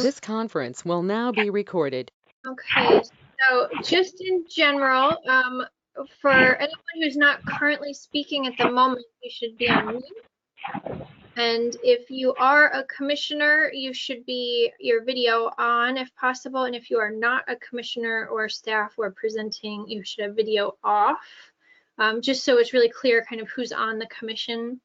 This conference will now be recorded. Okay, so just in general, for anyone who's not currently speaking at the moment, you should be on mute. And if you are a commissioner, you should be your video on if possible. And if you are not a commissioner or staff or presenting, you should have video off, just so it's really clear kind of who's on the commission.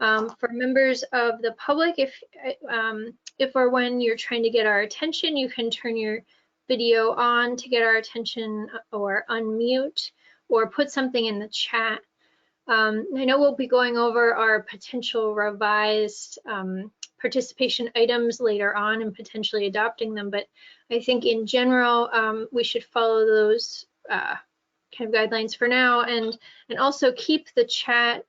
For members of the public, if or when you're trying to get our attention, you can turn your video on to get our attention or unmute or put something in the chat. I know we'll be going over our potential revised participation items later on and potentially adopting them, but I think in general we should follow those kind of guidelines for now, and also keep the chat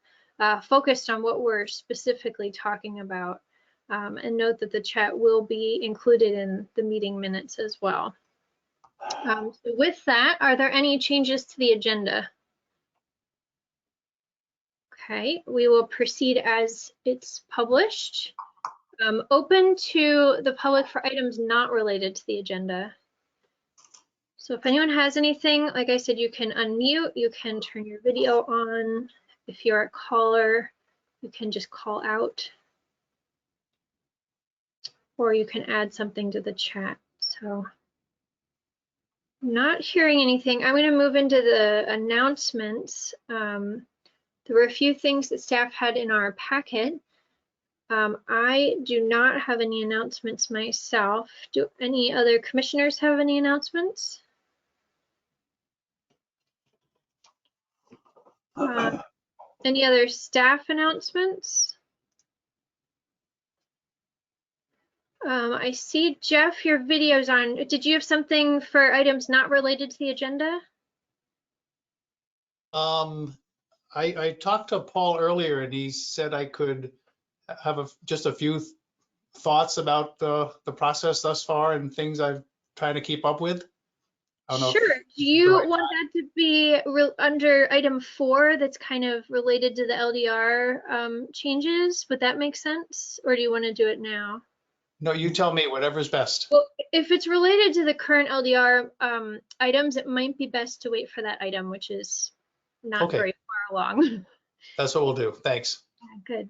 focused on what we're specifically talking about, and note that the chat will be included in the meeting minutes as well. So with that, are there any changes to the agenda? Okay, we will proceed as it's published. Open to the public for items not related to the agenda. So if anyone has anything, like I said, you can unmute, you can turn your video on. If you're a caller, you can just call out, or you can add something to the chat. So I'm not hearing anything. I'm going to move into the announcements. There were a few things that staff had in our packet. I do not have any announcements myself. Do any other commissioners have any announcements? Any other staff announcements? I see, Jeff, your video's on. Did you have something for items not related to the agenda? I talked to Paul earlier and he said I could have just a few thoughts about the process thus far and things I've tried to keep up with. Sure. Do you want that to be under item 4 that's kind of related to the LDR changes? Would that make sense? Or do you want to do it now? No, you tell me, whatever's best. Well, if it's related to the current LDR items, it might be best to wait for that item, which is not very far along. That's what we'll do. Thanks. Good.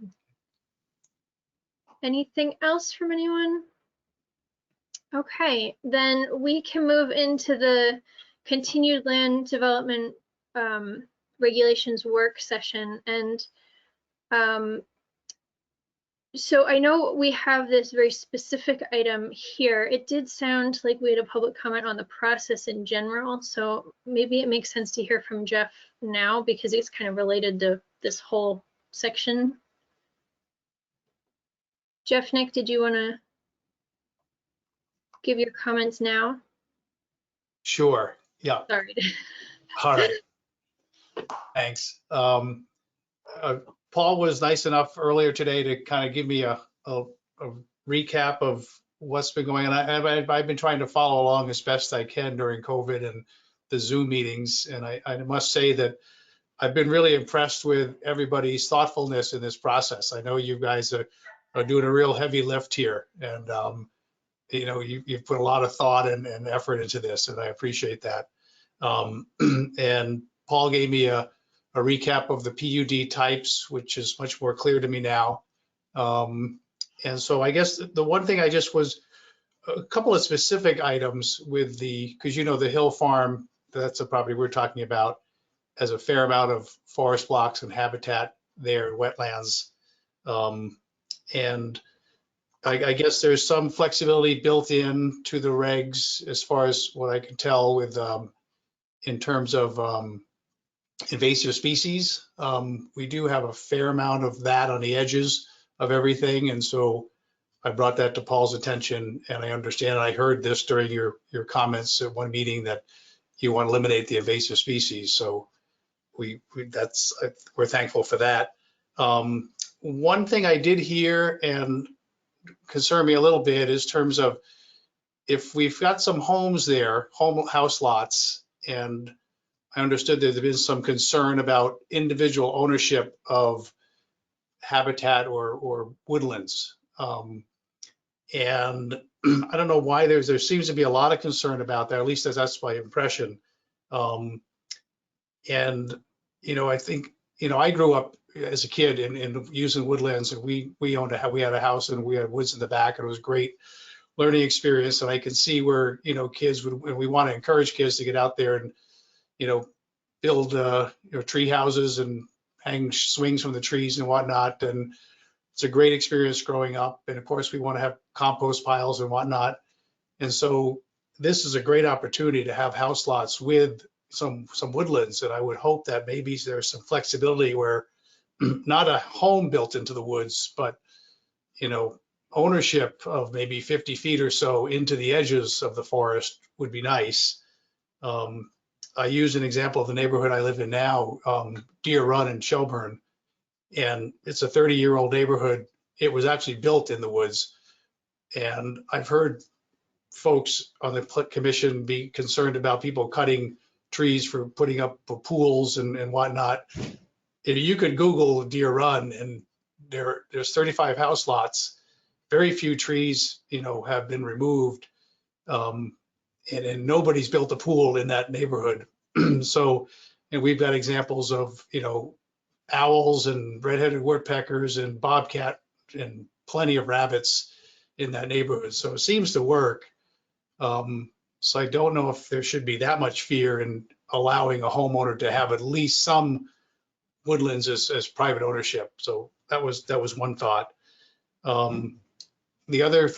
Anything else from anyone? Okay, then we can move into the continued land development regulations work session. And so I know we have this very specific item here. It did sound like we had a public comment on the process in general, so maybe it makes sense to hear from Jeff now because it's kind of related to this whole section. Jeff, Nick, did you want to give your comments now? Sure. Yeah. Sorry. All right. Thanks. Paul was nice enough earlier today to kind of give me a recap of what's been going on. I've been trying to follow along as best I can during COVID and the Zoom meetings. And I must say that I've been really impressed with everybody's thoughtfulness in this process. I know you guys are doing a real heavy lift here. And, you know, you've put a lot of thought and effort into this, and I appreciate that. And Paul gave me a recap of the PUD types, which is much more clear to me now. And so I guess the one thing I just was a couple of specific items with because you know the Hill Farm, that's the property we're talking about, has a fair amount of forest blocks and habitat there, wetlands. And I guess there's some flexibility built in to the regs as far as what I can tell with in terms of invasive species. We do have a fair amount of that on the edges of everything. And so I brought that to Paul's attention, and I understand, I heard this during your comments at one meeting that you want to eliminate the invasive species. So we're thankful for that. One thing I did hear and concern me a little bit is terms of if we've got some homes there, house lots, and I understood that there's been some concern about individual ownership of habitat or woodlands. And I don't know why there seems to be a lot of concern about that, at least that's my impression. Um, and, I think, I grew up as a kid in using woodlands, and we owned we had a house and we had woods in the back, and it was a great learning experience. And I can see where, kids would, and we want to encourage kids to get out there and, build, tree houses and hang swings from the trees and whatnot. And it's a great experience growing up. And of course, we want to have compost piles and whatnot. And so this is a great opportunity to have house lots with some woodlands. And I would hope that maybe there's some flexibility where not a home built into the woods, but, ownership of maybe 50 feet or so into the edges of the forest would be nice. I use an example of the neighborhood I live in now, Deer Run in Shelburne, and it's a 30-year-old neighborhood. It was actually built in the woods. And I've heard folks on the commission be concerned about people cutting trees for putting up pools and whatnot. If you could Google Deer Run, and there's 35 house lots, very few trees, have been removed. And nobody's built a pool in that neighborhood. So, and we've got examples of, owls and red-headed woodpeckers and bobcat and plenty of rabbits in that neighborhood. So it seems to work. So I don't know if there should be that much fear in allowing a homeowner to have at least some woodlands as private ownership. So that was one thought. The other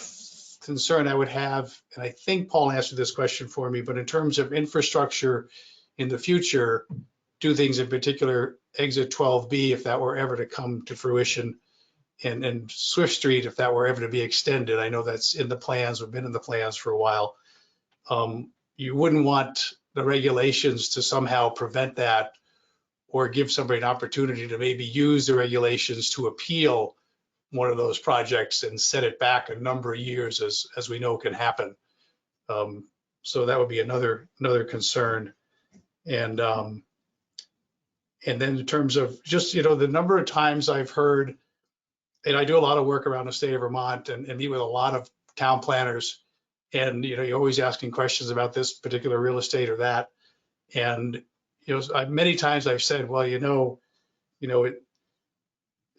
concern I would have, and I think Paul answered this question for me, but in terms of infrastructure in the future, two things in particular: exit 12B, if that were ever to come to fruition, and Swift Street, if that were ever to be extended. I know that's in the plans, or been in the plans for a while. You wouldn't want the regulations to somehow prevent that, or give somebody an opportunity to maybe use the regulations to appeal one of those projects and set it back a number of years, as we know can happen. So that would be another concern. And then in terms of just, the number of times I've heard, and I do a lot of work around the state of Vermont and meet with a lot of town planners, and, you're always asking questions about this particular real estate or that. And, many times I've said, well,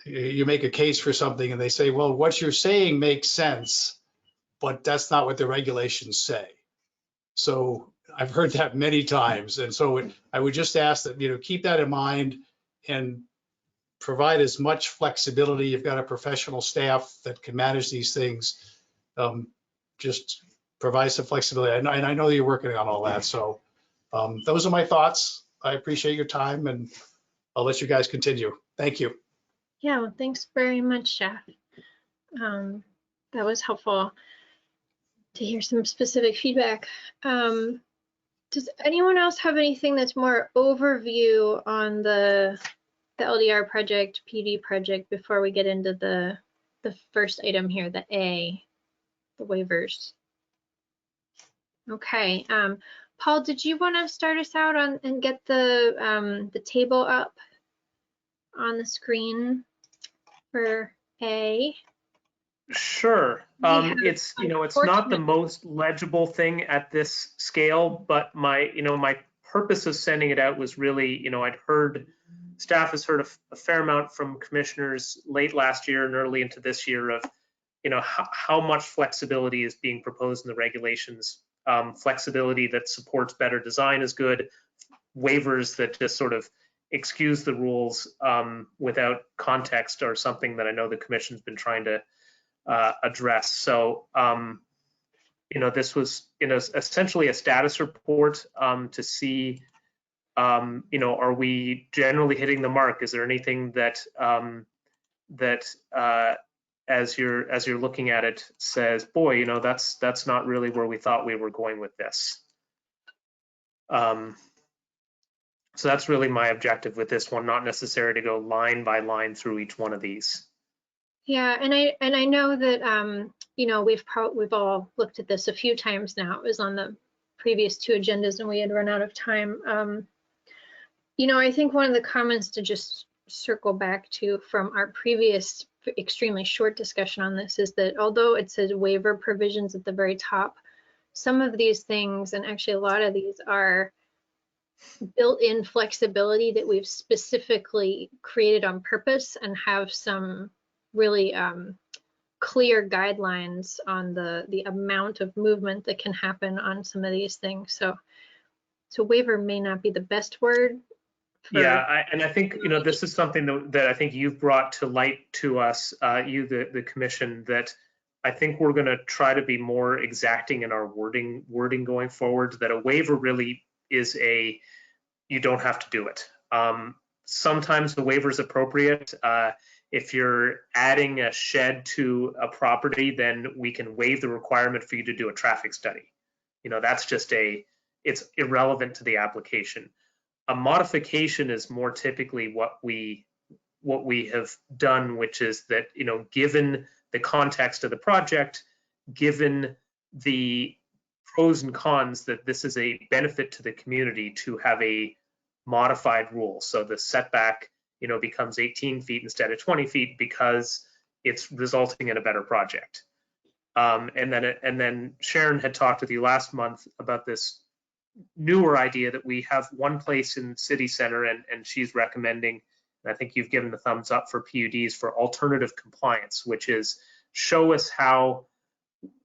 you make a case for something and they say, well, what you're saying makes sense, but that's not what the regulations say. So I've heard that many times. And so I would just ask that, keep that in mind and provide as much flexibility. You've got a professional staff that can manage these things. Just provide some flexibility. And I know you're working on all that. So those are my thoughts. I appreciate your time, and I'll let you guys continue. Thank you. Yeah, well, thanks very much, Jeff. That was helpful to hear some specific feedback. Does anyone else have anything that's more overview on the LDR project, PD project, before we get into the first item here, the A, the waivers? Okay, Paul, did you want to start us out on and get the table up on the screen for A? Sure. It's not the most legible thing at this scale, but my purpose of sending it out was really, staff has heard a fair amount from commissioners late last year and early into this year of, how much flexibility is being proposed in the regulations. Flexibility that supports better design is good. Waivers that just sort of excuse the rules without context are something that I know the commission's been trying to address. So, this was, essentially a status report to see, are we generally hitting the mark? Is there anything that as you're looking at it says, boy, that's not really where we thought we were going with this. So that's really my objective with this one, not necessarily to go line by line through each one of these. Yeah, and I know that we've all looked at this a few times now. It was on the previous two agendas and we had run out of time. I think one of the comments to just circle back to from our previous extremely short discussion on this is that although it says waiver provisions at the very top, some of these things, and actually a lot of these, are built-in flexibility that we've specifically created on purpose and have some really clear guidelines on the amount of movement that can happen on some of these things. So waiver may not be the best word. Yeah, and I think, you know, this is something that I think you've brought to light to us, the commission, that I think we're going to try to be more exacting in our wording going forward, that a waiver really is you don't have to do it. Sometimes the waiver is appropriate. If you're adding a shed to a property, then we can waive the requirement for you to do a traffic study. You know, that's just it's irrelevant to the application. A modification is more typically what we have done, which is that, you know, given the context of the project, given the pros and cons, that this is a benefit to the community to have a modified rule. So the setback, you know, becomes 18 feet instead of 20 feet because it's resulting in a better project. And then Sharon had talked with you last month about this newer idea that we have one place in city center, and she's recommending, and I think you've given the thumbs up for PUDs, for alternative compliance, which is show us how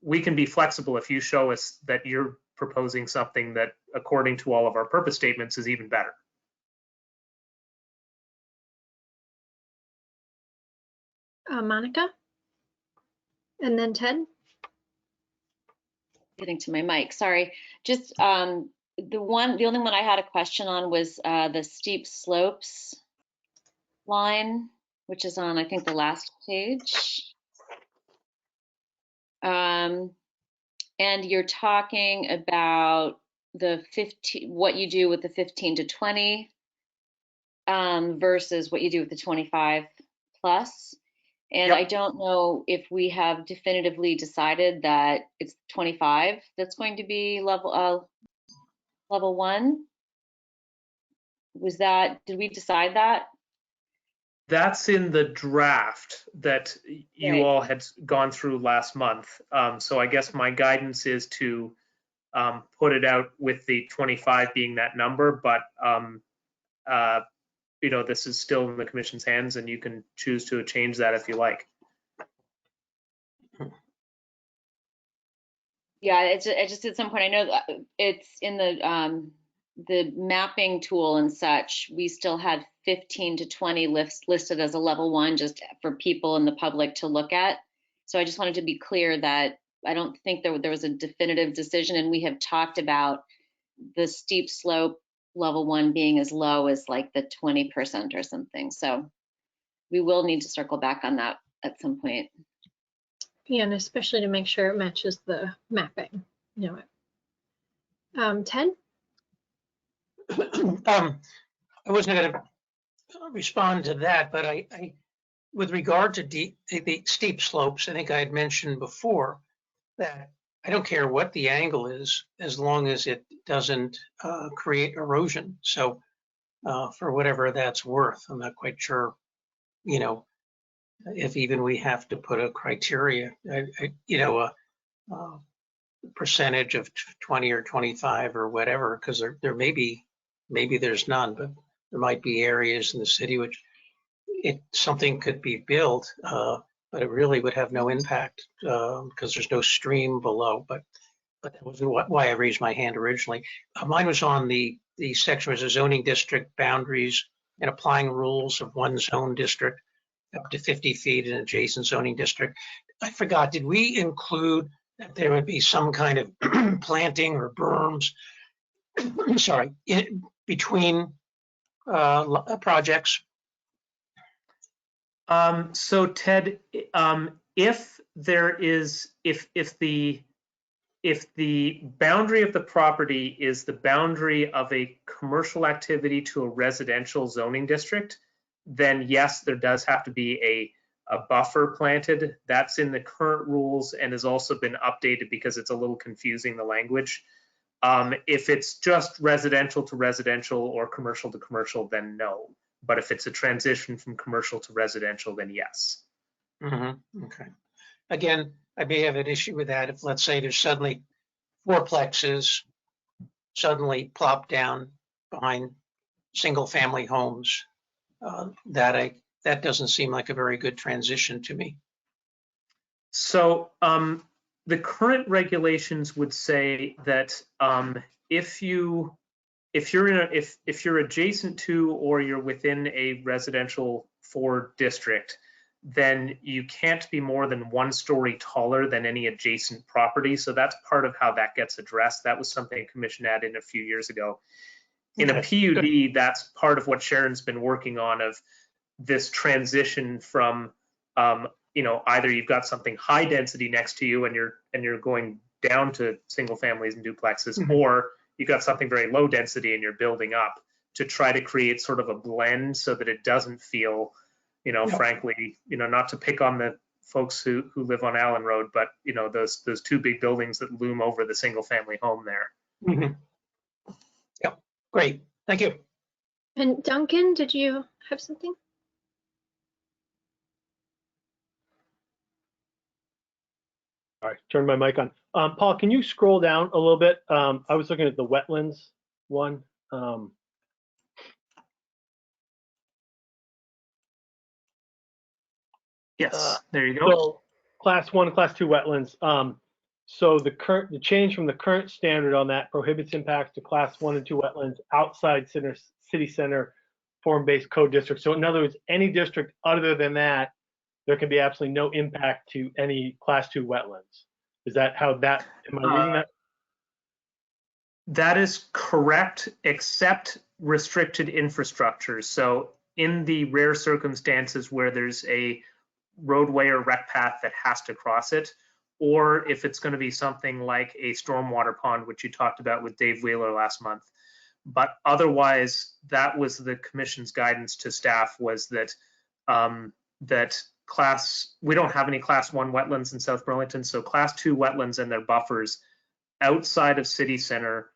we can be flexible if you show us that you're proposing something that, according to all of our purpose statements, is even better. Monica? And then Ted? Getting to my mic, sorry. Just the only one I had a question on was the steep slopes line, which is on, I think, the last page. And you're talking about the 15, what you do with the 15 to 20 versus what you do with the 25 plus. And Yep. I don't know if we have definitively decided that it's 25 that's going to be level 1. Did we decide that? That's in the draft that you Right. all had gone through last month. So I guess my guidance is to put it out with the 25 being that number, but you know, this is still in the commission's hands, and you can choose to change that if you like. Yeah, it's just at some point, I know that it's in the mapping tool and such, we still had 15 to 20 listed as a level 1 just for people in the public to look at. So I just wanted to be clear that I don't think there was a definitive decision, and we have talked about the steep slope level 1 being as low as like the 20% or something. So we will need to circle back on that at some point. Yeah, and especially to make sure it matches the mapping, you know. Ted? I wasn't going to respond to that, but I with regard to the steep slopes, I think I had mentioned before that I don't care what the angle is, as long as it doesn't create erosion. So for whatever that's worth, I'm not quite sure, you know, if even we have to put a criteria, you know, a percentage of 20 or 25 or whatever, because there may be, maybe there's none, but there might be areas in the city which something could be built, but it really would have no impact because there's no stream below. But that was why I raised my hand originally. Mine was on the section was a zoning district boundaries and applying rules of one zone district up to 50 feet in adjacent zoning district. I forgot, did we include that there would be some kind of planting or berms, sorry, between projects? So Ted, if the boundary of the property is the boundary of a commercial activity to a residential zoning district, then yes, there does have to be a buffer planted. That's in the current rules and has also been updated because it's a little confusing, the language. If it's just residential to residential or commercial to commercial, then no. But if it's a transition from commercial to residential, then yes. Okay. Again, I may have an issue with that if, let's say, there's suddenly fourplexes suddenly plop down behind single-family homes. That doesn't seem like a very good transition to me. So the current regulations would say that if you're adjacent to or you're within a residential 4 district, then you can't be more than 1 story taller than any adjacent property. So that's part of how that gets addressed. That was something a commission added a few years ago. In a PUD, that's part of what Sharon's been working on, of this transition from either you've got something high density next to you and you're going down to single families and duplexes, or you've got something very low density and you're building up, to try to create sort of a blend so that it doesn't feel, frankly, not to pick on the folks who live on Allen Road, but those 2 big buildings that loom over the single family home there. Yep, great, thank you. And Duncan, did you have something? All right, turn my mic on. Paul, can you scroll down a little bit? I was looking at the wetlands one. Yes, there you go. So class 1, class 2 wetlands. So the change from the current standard on that prohibits impacts to class 1 and 2 wetlands outside city center form-based code district. So in other words, any district other than that, there can be absolutely no impact to any class 2 wetlands. Is that how that, am I reading that? That is correct, except restricted infrastructure. So in the rare circumstances where there's a roadway or rec path that has to cross it, or if it's going to be something like a stormwater pond, which you talked about with Dave Wheeler last month. But otherwise, that was the commission's guidance to staff, was that we don't have any class 1 wetlands in South Burlington, so class 2 wetlands and their buffers outside of city center,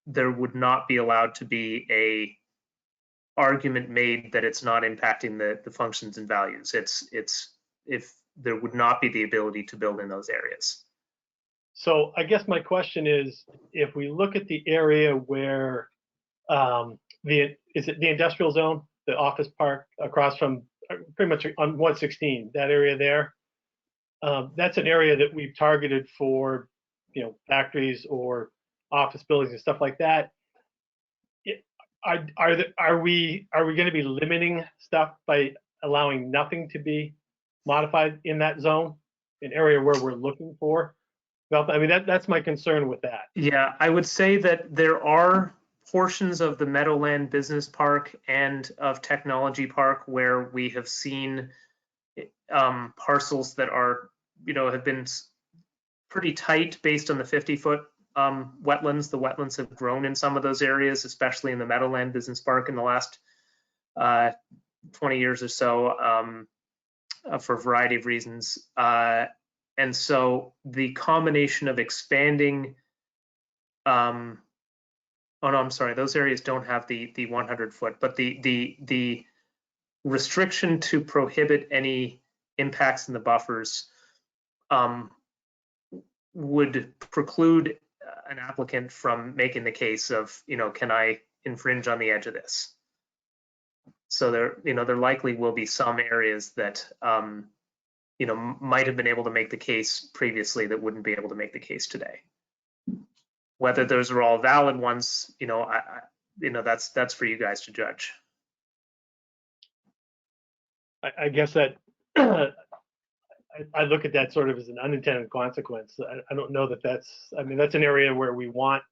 there would not be allowed to be a argument made that it's not impacting the functions and values. It's if there would not be the ability to build in those areas. So I guess my question is, if we look at the area where is it the industrial zone, the office park across from pretty much on 116, that area there, that's an area that we've targeted for, factories or office buildings and stuff like that. Are we going to be limiting stuff by allowing nothing to be modified in that zone, an area where we're looking for? Well, I mean, that's my concern with that. Yeah, I would say that there are portions of the Meadowland Business Park and of Technology Park where we have seen parcels that are, have been pretty tight based on the 50-foot wetlands. The wetlands have grown in some of those areas, especially in the Meadowland Business Park in the last 20 years or so, for a variety of reasons. And so the combination of expanding, oh no, I'm sorry, those areas don't have the 100-foot, but the restriction to prohibit any impacts in the buffers would preclude an applicant from making the case of, can I infringe on the edge of this? So there likely will be some areas that might have been able to make the case previously that wouldn't be able to make the case today. Whether those are all valid ones, that's for you guys to judge. I guess that I look at that sort of as an unintended consequence. I don't know that that's an area where we want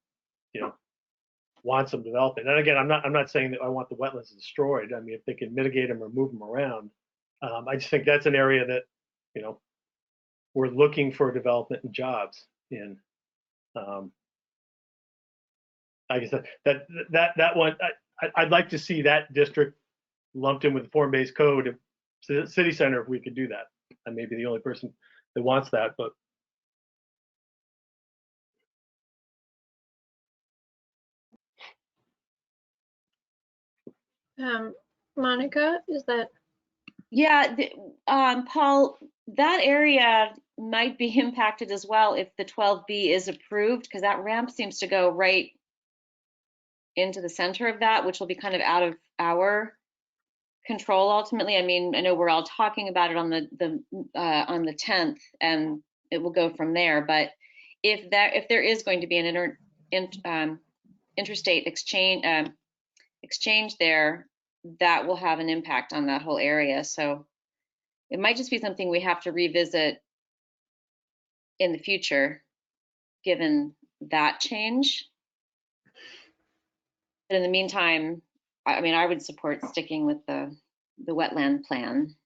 some development. And again, I'm not saying that I want the wetlands destroyed. I mean, if they can mitigate them or move them around, I just think that's an area that we're looking for development and jobs in. I guess that one, I'd like to see that district lumped in with the form-based code. City center, if we could do that. I may be the only person that wants that, but. Monica, is that? Yeah, Paul, that area might be impacted as well if the 12B is approved, because that ramp seems to go right into the center of that, which will be kind of out of our control ultimately. I mean, I know we're all talking about it on the 10th, and it will go from there. But if there is going to be an interstate exchange there, that will have an impact on that whole area. So it might just be something we have to revisit in the future, given that change. But in the meantime, I mean, I would support sticking with the wetland plan.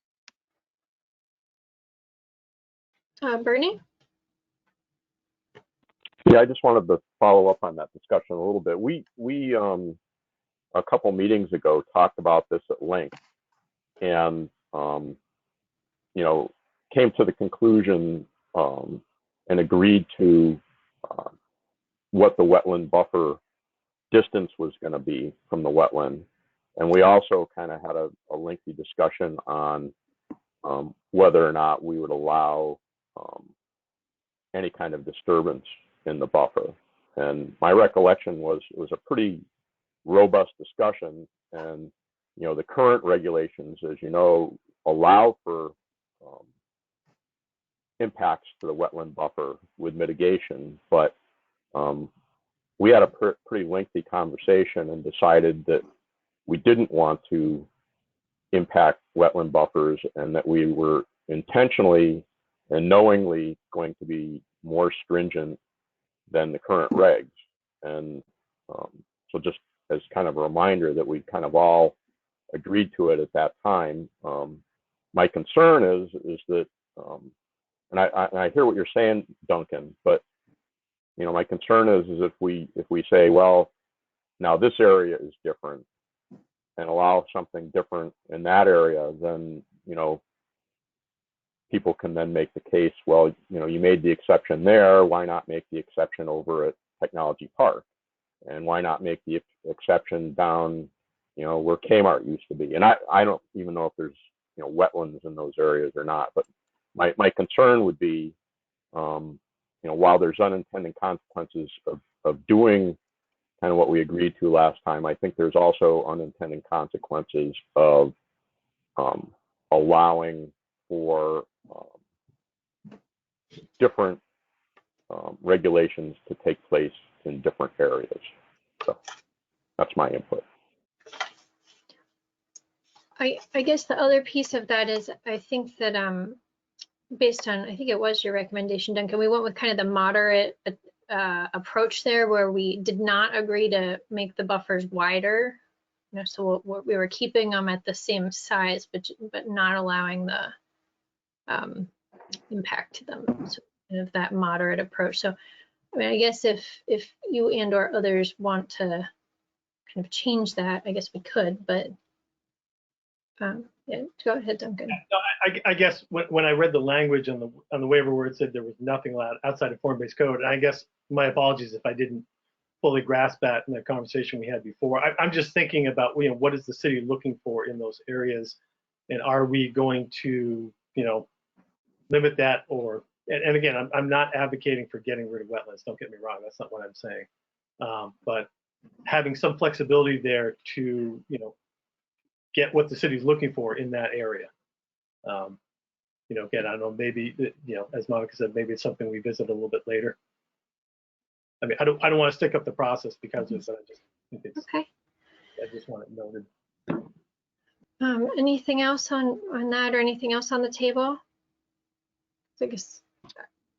Bernie? Yeah, I just wanted to follow up on that discussion a little bit. We a couple meetings ago talked about this at length, and you know, came to the conclusion and agreed to what the wetland buffer distance was going to be from the wetland. And we also kind of had a lengthy discussion on whether or not we would allow any kind of disturbance in the buffer. And my recollection was it was a pretty robust discussion. And you know, the current regulations, as you know, allow for impacts to the wetland buffer with mitigation, but we had a pretty lengthy conversation and decided that we didn't want to impact wetland buffers, and that we were intentionally and knowingly going to be more stringent than the current regs. And so just as kind of a reminder that we kind of all agreed to it at that time. My concern is that, and I hear what you're saying, Duncan, but you know, my concern is if we say, well, now this area is different, and allow something different in that area, then you know, people can then make the case, well, you know, you made the exception there, why not make the exception over at Technology Park, and why not make the exception down, you know, where Kmart used to be? And I don't even know if there's, you know, wetlands in those areas or not, but my concern would be, you know, while there's unintended consequences of doing kind of what we agreed to last time, I think there's also unintended consequences of allowing for different regulations to take place in different areas. So that's my input. I guess the other piece of that is I think that based on, I think it was your recommendation, Duncan, we went with kind of the moderate approach there, where we did not agree to make the buffers wider. You know, so we were keeping them at the same size, but not allowing the impact to them. So kind of that moderate approach. So I mean, I guess if you and or others want to kind of change that, I guess we could, but yeah, go ahead, Duncan. No, I guess when I read the language on the waiver where it said there was nothing allowed outside of form-based code, and I guess my apologies if I didn't fully grasp that in the conversation we had before. I'm just thinking about, you know, what is the city looking for in those areas, and are we going to, you know, limit that, or and again, I'm not advocating for getting rid of wetlands. Don't get me wrong, that's not what I'm saying. But having some flexibility there to, you know, get what the city's looking for in that area. You know, again, I don't know, maybe, you know, as Monica said, maybe it's something we visit a little bit later. I mean, I don't want to stick up the process because of it, but I just think it's, Okay. I just want it noted. Anything else on that, or anything else on the table? I guess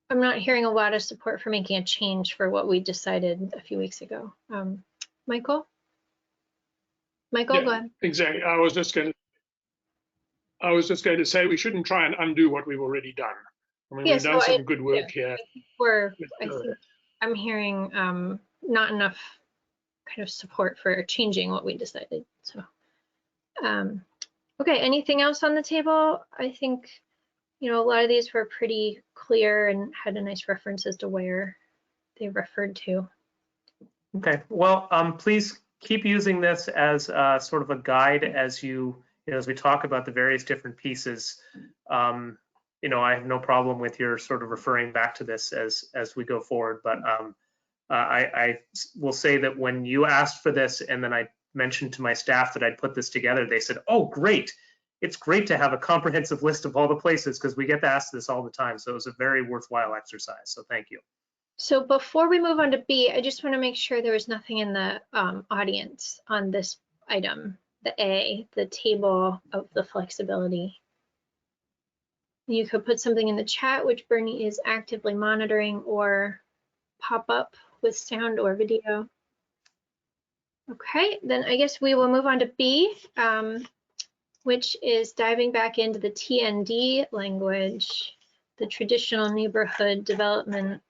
I'm not hearing a lot of support for making a change for what we decided a few weeks ago. Michael? Michael, Yeah, go ahead. exactly. I was just going to say we shouldn't try and undo what we've already done. I mean, we've done some good work here. I'm hearing not enough kind of support for changing what we decided. So, okay, anything else on the table? I think, you know, a lot of these were pretty clear and had a nice reference as to where they referred to. Okay, well, please keep using this as sort of a guide as as we talk about the various different pieces. I have no problem with your sort of referring back to this as we go forward. But I will say that when you asked for this, and then I mentioned to my staff that I'd put this together, they said, "Oh, great! It's great to have a comprehensive list of all the places because we get asked this all the time." So it was a very worthwhile exercise. So thank you. So before we move on to B, I just want to make sure there was nothing in the audience on this item, the A, the table of the flexibility. You could put something in the chat, which Bernie is actively monitoring, or pop up with sound or video. Okay, then I guess we will move on to B, which is diving back into the TND language, the traditional neighborhood development.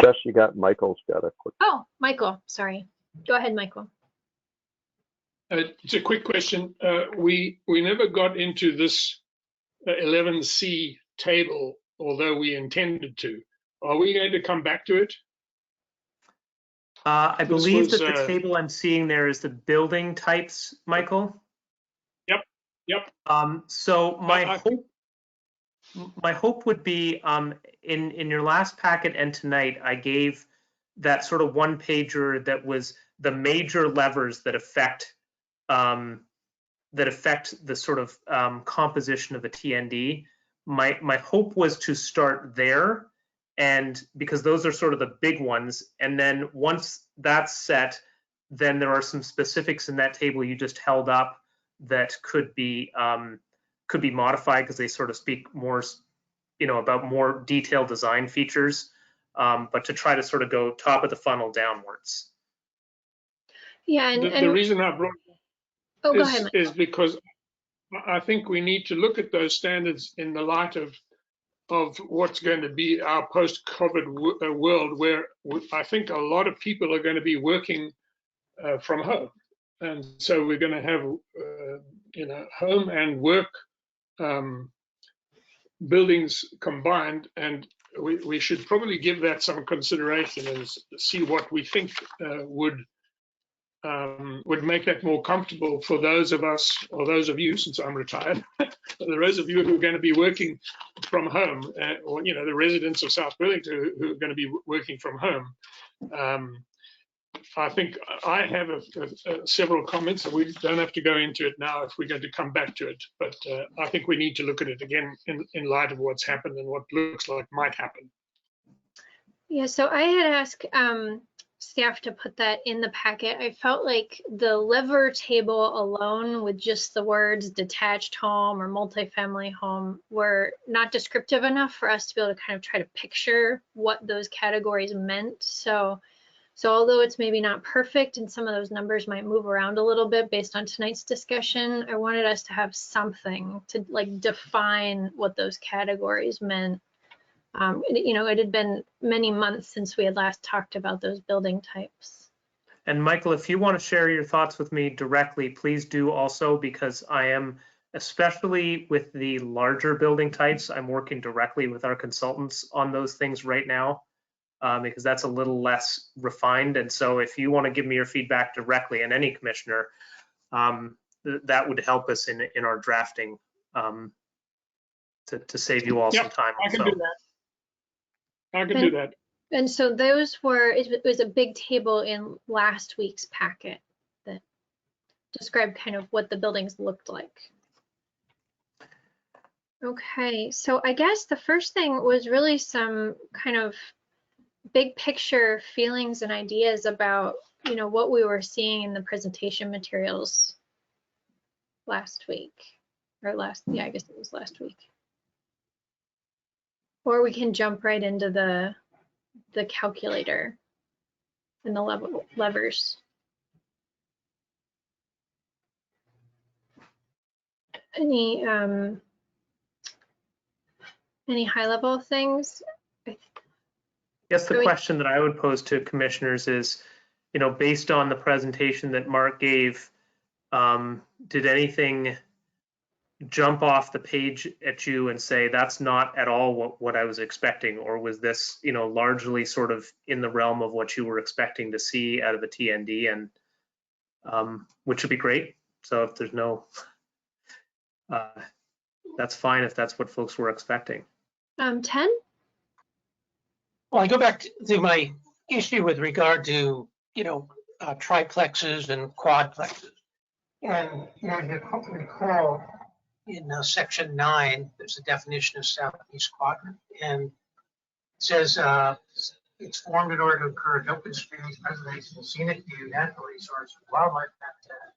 Jess, Michael's got a quick. Oh, Michael, sorry. Go ahead, Michael. It's a quick question. We never got into this 11C table, although we intended to. Are we going to come back to it? I believe that the table I'm seeing there is the building types, Michael. Yep. So my hope would be in your last packet and tonight, I gave that sort of one pager that was the major levers that affect the sort of composition of a TND. My hope was to start there, and because those are sort of the big ones, and then once that's set, then there are some specifics in that table you just held up that could be modified because they sort of speak more, about more detailed design features, but to try to sort of go top of the funnel downwards. Yeah, and the reason I brought it is because I think we need to look at those standards in the light of what's going to be our post-COVID world, where I think a lot of people are going to be working from home. And so we're going to have, home and work buildings combined, and we should probably give that some consideration and see what we think would make that more comfortable for those of us, or those of you, since I'm retired, for those of you who are going to be working from home, or the residents of South Burlington who are going to be working from home. I think I have several comments, and we don't have to go into it now if we're going to come back to it. But I think we need to look at it again in light of what's happened and what looks like might happen. Yeah, so I had asked staff to put that in the packet. I felt like the lever table alone with just the words detached home or multifamily home were not descriptive enough for us to be able to kind of try to picture what those categories meant. So although it's maybe not perfect and some of those numbers might move around a little bit based on tonight's discussion, I wanted us to have something to like define what those categories meant. It had been many months since we had last talked about those building types. And Michael, if you want to share your thoughts with me directly, please do also, because I am, especially with the larger building types, I'm working directly with our consultants on those things right now, because that's a little less refined. And so if you want to give me your feedback directly, and any commissioner, that would help us in our drafting to save you all some time. I can do that. I can do that. And so those were, it was a big table in last week's packet that described kind of what the buildings looked like. Okay, so I guess the first thing was really some kind of big picture feelings and ideas about, what we were seeing in the presentation materials last week, or I guess it was last week. Or we can jump right into the calculator and the levers. Any high level things? Yes, the question that I would pose to commissioners is, based on the presentation that Mark gave, did anything jump off the page at you and say that's not at all what I was expecting, or was this largely sort of in the realm of what you were expecting to see out of a TND? And which would be great. So if there's no, that's fine if that's what folks were expecting. 10? Well, I go back to my issue with regard to, triplexes and quadplexes. And, you recall in section 9, there's a definition of southeast quadrant, and it says it's formed in order to encourage open space, preservation, scenic view, natural resources, wildlife habitat,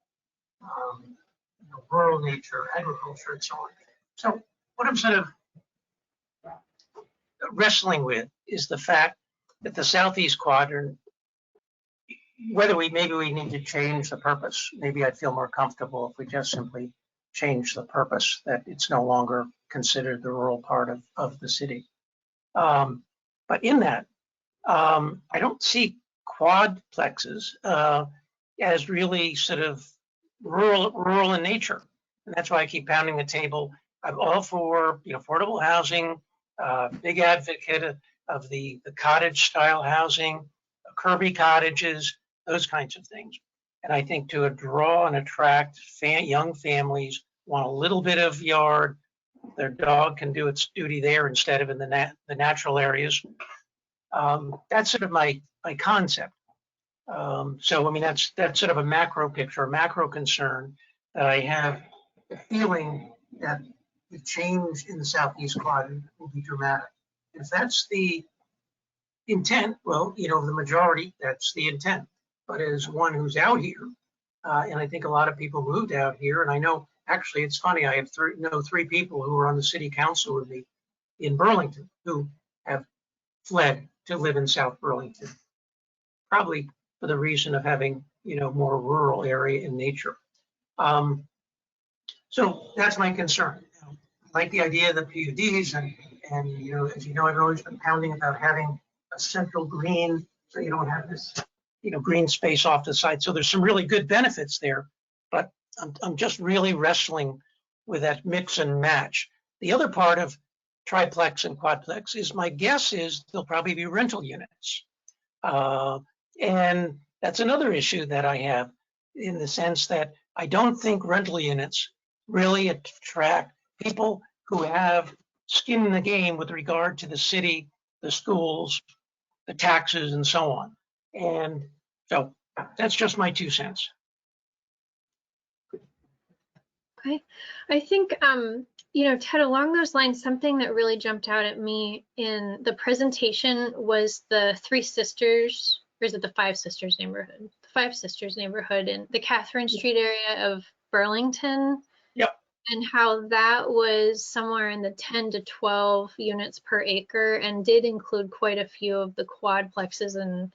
rural nature, agriculture, and so on. So what I'm sort of wrestling with is the fact that the southeast quadrant, whether maybe we need to change the purpose. Maybe I'd feel more comfortable if we just simply change the purpose, that it's no longer considered the rural part of the city. But in that, I don't see quadplexes as really sort of rural in nature. And that's why I keep pounding the table. I'm all for affordable housing, big advocate of the cottage style housing, Kirby cottages, those kinds of things. And I think to draw and attract young families, want a little bit of yard, their dog can do its duty there instead of in the natural areas. That's sort of my concept. So I mean that's sort of a macro picture, a macro concern that I have, the feeling that the change in the southeast quadrant will be dramatic. If that's the intent, well, the majority, that's the intent. But as one who's out here, and I think a lot of people moved out here, and I know, actually, it's funny, I have three people who are on the city council with me in Burlington who have fled to live in South Burlington, probably for the reason of having, more rural area in nature. So that's my concern. I like the idea of the PUDs, and as you know, I've always been pounding about having a central green, so you don't have this, green space off the side. So there's some really good benefits there, but I'm just really wrestling with that mix and match. The other part of triplex and quadplex is, my guess is there'll probably be rental units. And that's another issue that I have, in the sense that I don't think rental units really attract people who have skin in the game with regard to the city, the schools, the taxes, and so on. And so that's just my 2 cents. Okay. I think, Ted, along those lines, something that really jumped out at me in the presentation was the Three Sisters, or is it the Five Sisters neighborhood? The Five Sisters neighborhood in the Catherine Street area of Burlington. Yep. And how that was somewhere in the 10 to 12 units per acre, and did include quite a few of the quadplexes. And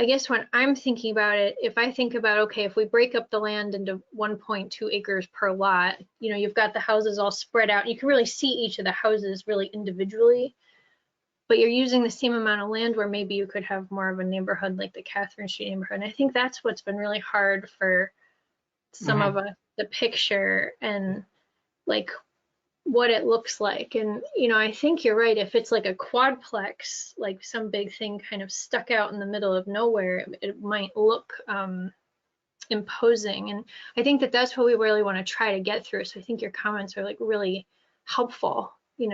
I guess when I'm thinking about it, if I think about, okay, if we break up the land into 1.2 acres per lot, you've got the houses all spread out. You can really see each of the houses really individually, but you're using the same amount of land where maybe you could have more of a neighborhood like the Catherine Street neighborhood. And I think that's what's been really hard for some of us, the picture and like what it looks like. And I think you're right, if it's like a quadplex, like some big thing kind of stuck out in the middle of nowhere, it might look imposing. And I think that that's what we really want to try to get through. So I think your comments are like really helpful, in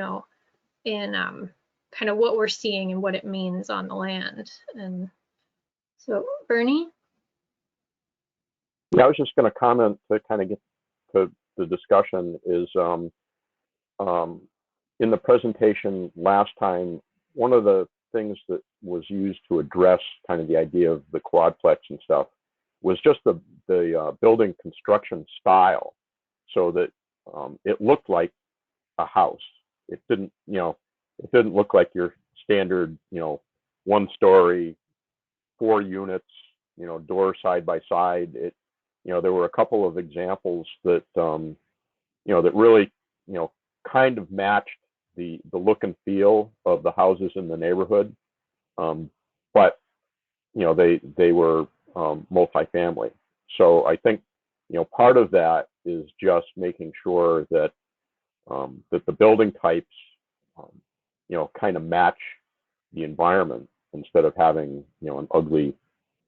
kind of what we're seeing and what it means on the land. And so Bernie? Yeah, I was just going to comment to kind of get to the discussion is in the presentation last time, one of the things that was used to address kind of the idea of the quadplex and stuff was just the building construction style, so that it looked like a house. It didn't, it didn't look like your standard, 1-story, 4 units, doors side by side. It, there were a couple of examples that, that really, kind of matched the look and feel of the houses in the neighborhood. But, they were multifamily. So I think, part of that is just making sure that, that the building types, kind of match the environment, instead of having, an ugly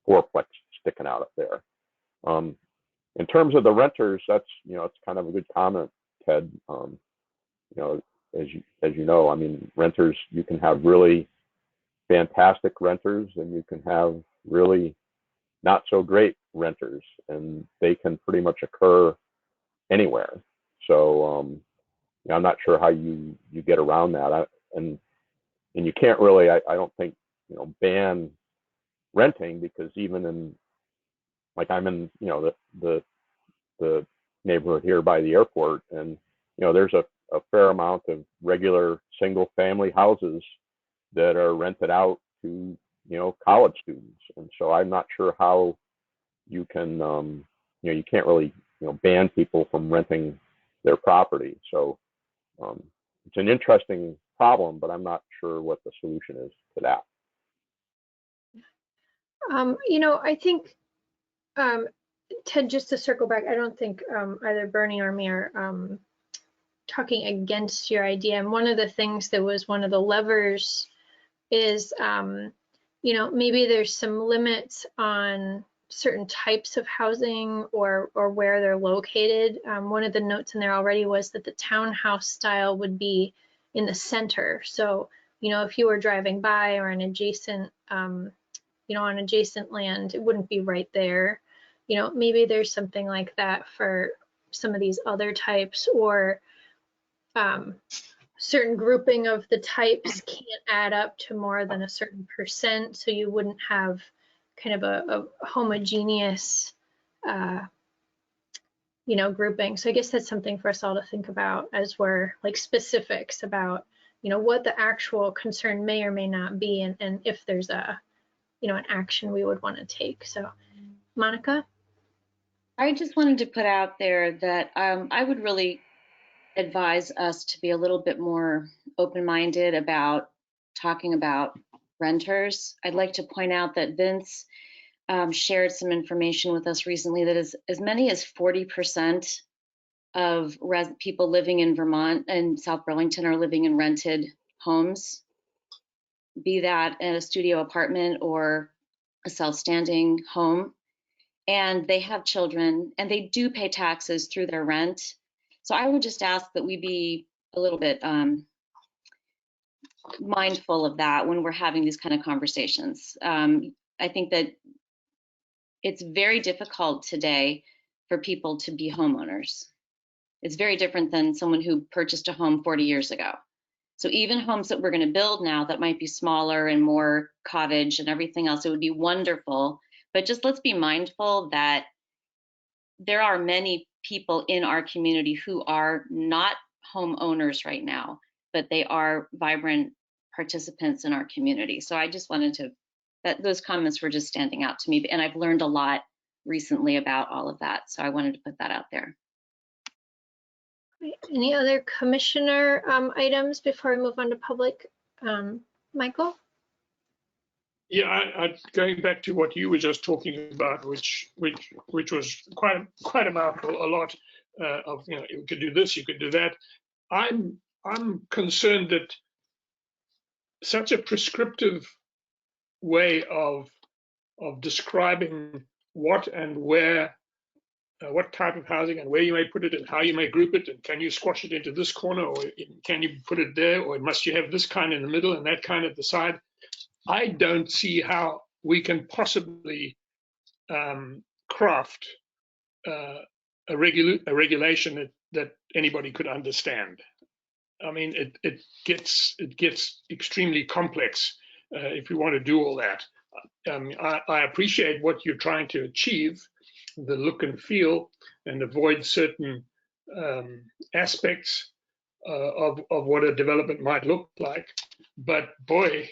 4-plex sticking out up there. In terms of the renters, that's, it's kind of a good comment, Ted. As you know, I mean, renters, you can have really fantastic renters and you can have really not so great renters, and they can pretty much occur anywhere. So I'm not sure how you get around that. And you can't really, I don't think, ban renting, because even in, like, I'm in, the neighborhood here by the airport, and there's a fair amount of regular single family houses that are rented out to college students, and so I'm not sure how you can you can't really ban people from renting their property. So it's an interesting problem, but I'm not sure what the solution is to that. I think, Ted, just to circle back, I don't think either Bernie or me are talking against your idea. And one of the things that was one of the levers is, maybe there's some limits on certain types of housing or where they're located. One of the notes in there already was that the townhouse style would be in the center. So, if you were driving by or an adjacent, on adjacent land, it wouldn't be right there. Maybe there's something like that for some of these other types, or certain grouping of the types can't add up to more than a certain percent. So you wouldn't have kind of a homogeneous, grouping. So I guess that's something for us all to think about as we're like specifics about, what the actual concern may or may not be, and if there's an action we would want to take. So, Monica? I just wanted to put out there that I would really advise us to be a little bit more open-minded about talking about renters. I'd like to point out that Vince shared some information with us recently that is as many as 40% of people living in Vermont and South Burlington are living in rented homes, be that in a studio apartment or a self-standing home. And they have children and they do pay taxes through their rent. So I would just ask that we be a little bit mindful of that when we're having these kind of conversations. I think that it's very difficult today for people to be homeowners. It's very different than someone who purchased a home 40 years ago. So even homes that we're going to build now that might be smaller and more cottage and everything else, it would be wonderful. But just let's be mindful that there are many people in our community who are not homeowners right now, but they are vibrant participants in our community. So I just wanted to, those comments were just standing out to me, and I've learned a lot recently about all of that. So I wanted to put that out there. Any other commissioner items before we move on to public? Michael? Yeah, going back to what you were just talking about, which was quite a mouthful, a lot of, you could do this, you could do that. I'm concerned that such a prescriptive way of describing what and where, what type of housing and where you may put it and how you may group it, and can you squash it into this corner, or can you put it there, or must you have this kind in the middle and that kind at the side? I don't see how we can possibly craft a regulation that anybody could understand. I mean, it gets extremely complex if you want to do all that. I appreciate what you're trying to achieve, the look and feel, and avoid certain aspects of what a development might look like. But boy,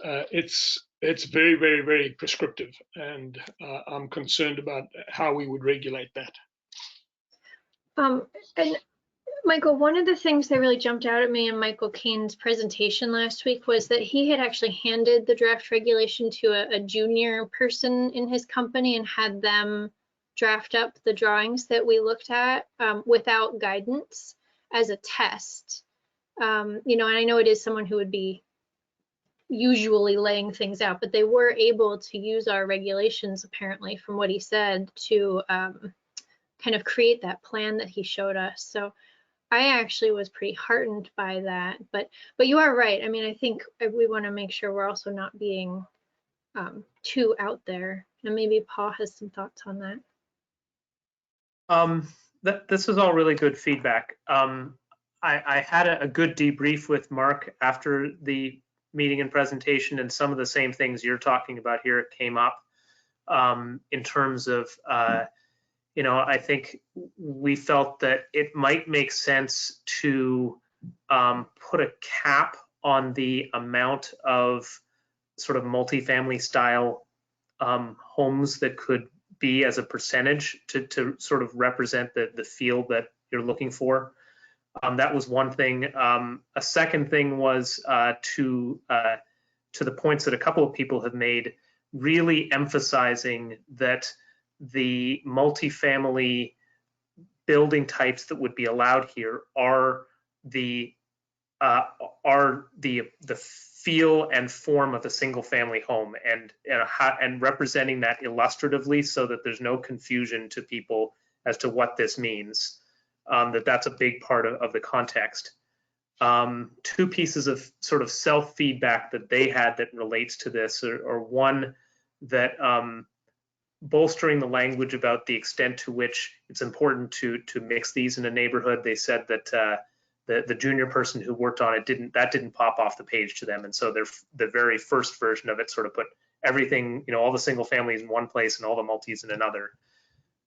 it's very, very, very prescriptive, and I'm concerned about how we would regulate that. And Michael, one of the things that really jumped out at me in Michael Kane's presentation last week was that he had actually handed the draft regulation to a junior person in his company and had them draft up the drawings that we looked at without guidance as a test. And I know it is someone who would be usually laying things out, but they were able to use our regulations, apparently, from what he said, to kind of create that plan that he showed us. So I actually was pretty heartened by that. But you are right. I mean, I think we want to make sure we're also not being too out there. And maybe Paul has some thoughts on that. This is all really good feedback. I had a good debrief with Mark after the meeting and presentation, and some of the same things you're talking about here came up in terms of, I think we felt that it might make sense to put a cap on the amount of sort of multifamily style homes that could be as a percentage to sort of represent the field that you're looking for. That was one thing. A second thing was to the points that a couple of people have made, really emphasizing that the multifamily building types that would be allowed here are the feel and form of a single family home, and representing that illustratively so that there's no confusion to people as to what this means. That's a big part of the context. Two pieces of sort of self-feedback that they had that relates to this are one, that bolstering the language about the extent to which it's important to mix these in a neighborhood. They said that the junior person who worked on it didn't pop off the page to them, and so the very first version of it sort of put everything, all the single families in one place and all the multis in another.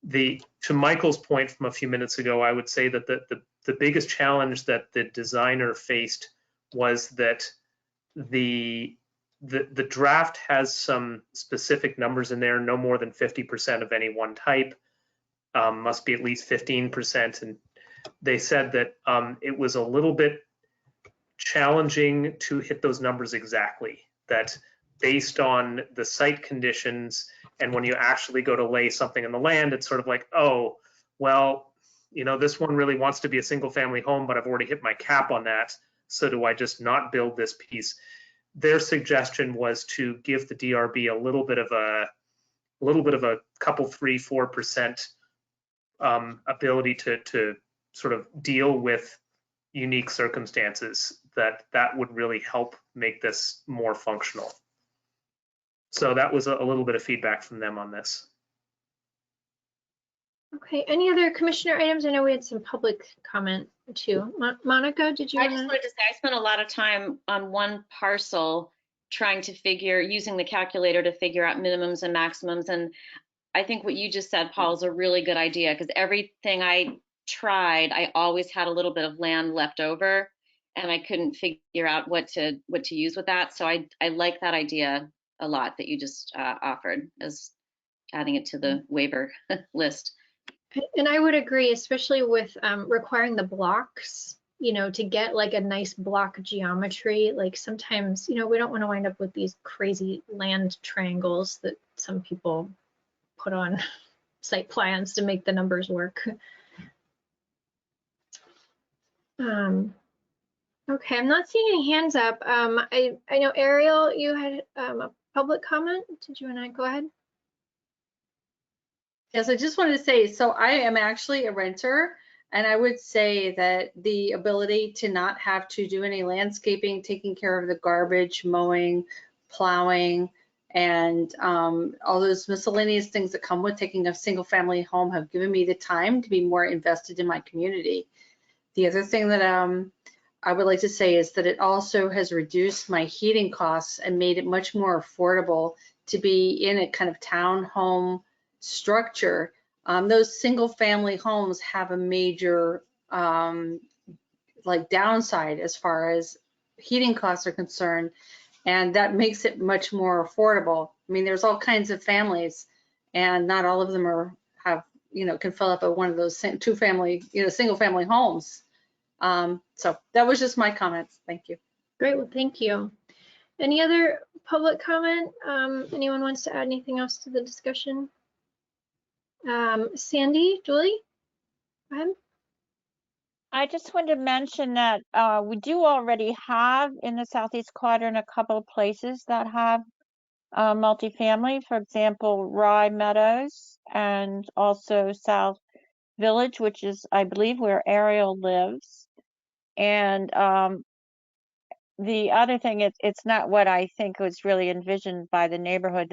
To Michael's point from a few minutes ago, I would say that the biggest challenge that the designer faced was that the draft has some specific numbers in there, no more than 50% of any one type, must be at least 15%. And they said that it was a little bit challenging to hit those numbers exactly, that based on the site conditions, and when you actually go to lay something in the land, it's sort of like, oh, well, this one really wants to be a single family home, but I've already hit my cap on that. So do I just not build this piece? Their suggestion was to give the DRB a little bit of a couple, 3-4% ability to sort of deal with unique circumstances that would really help make this more functional. So that was a little bit of feedback from them on this. Okay, any other commissioner items? I know we had some public comment too. Monica, did you I want just wanted to say, I spent a lot of time on one parcel trying to using the calculator to figure out minimums and maximums. And I think what you just said, Paul, is a really good idea, because everything I tried, I always had a little bit of land left over, and I couldn't figure out what to use with that. So I like that idea a lot that you just offered, as adding it to the waiver list. And I would agree, especially with requiring the blocks, to get like a nice block geometry. Like sometimes, we don't want to wind up with these crazy land triangles that some people put on site plans to make the numbers work. Okay, I'm not seeing any hands up. I know Ariel, you had a public comment. Did you want to go ahead? Yes, I just wanted to say, so I am actually a renter, and I would say that the ability to not have to do any landscaping, taking care of the garbage, mowing, plowing, and all those miscellaneous things that come with taking a single family home have given me the time to be more invested in my community. The other thing that I would like to say is that it also has reduced my heating costs and made it much more affordable to be in a kind of townhome structure. Those single family homes have a major downside as far as heating costs are concerned, and that makes it much more affordable. I mean, there's all kinds of families, and not all of them can fill up one of those single family homes. So that was just my comments. Thank you. Great, well, thank you. Any other public comment? Anyone wants to add anything else to the discussion? Sandy, Julie, go ahead. I just wanted to mention that we do already have in the southeast quadrant a couple of places that have multifamily. For example, Rye Meadows and also South Village, which is, I believe, where Ariel lives. And the other thing, it's not what I think was really envisioned by the neighborhood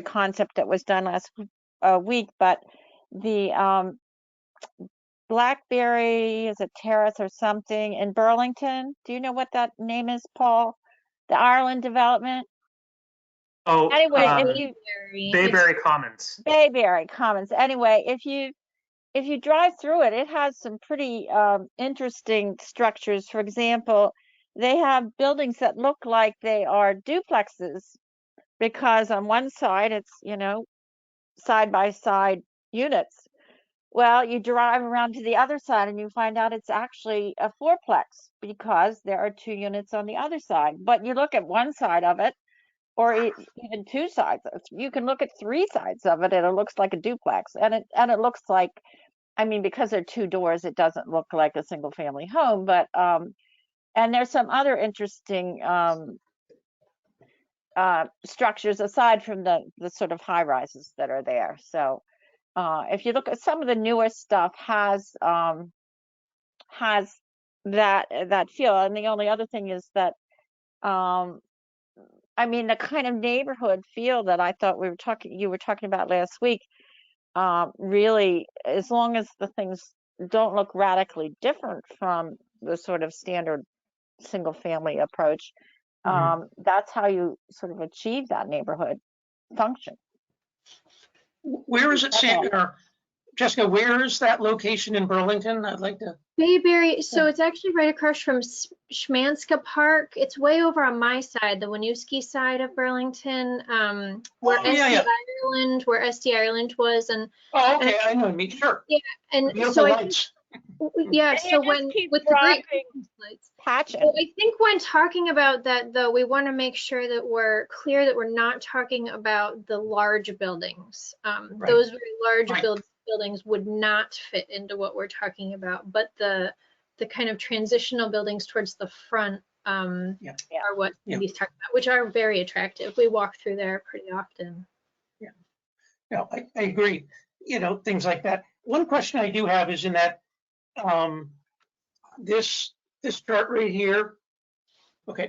concept that was done last week, but the Blackberry is a terrace or something in Burlington. Do you know what that name is, Paul? The Ireland development? Oh, Anyway, if you Bayberry Commons. Bayberry Commons. Anyway, if you drive through it, it has some pretty interesting structures. For example, they have buildings that look like they are duplexes because on one side it's, side by side units. Well, you drive around to the other side and you find out it's actually a fourplex because there are 2 units on the other side. But you look at one side of it, or even 2 sides. You can look at 3 sides of it, and it looks like a duplex. And it looks like, I mean, because there are 2 doors, it doesn't look like a single family home. But and there's some other interesting structures aside from the sort of high rises that are there. So. If you look at some of the newer stuff has that feel, and the only other thing is that I mean the kind of neighborhood feel that I thought you were talking about last week, really, as long as the things don't look radically different from the sort of standard single family approach, that's how you sort of achieve that neighborhood function. Where is it, Jessica, where is that location in Burlington? I'd like to. Bayberry, so it's actually right across from Schmanska Park. It's way over on my side, the Winooski side of Burlington, where Ireland was. And okay, I know me, sure. Yeah, and beautiful so lights. So when with the great lights, patching. So I think when talking about that, though, we want to make sure that we're clear that we're not talking about the large buildings. Right. Those very large buildings would not fit into what we're talking about, but the kind of transitional buildings towards the front are what he's talking about, which are very attractive. We walk through there pretty often. Yeah, no, I agree. Things like that. One question I do have is in that this chart right here. Okay.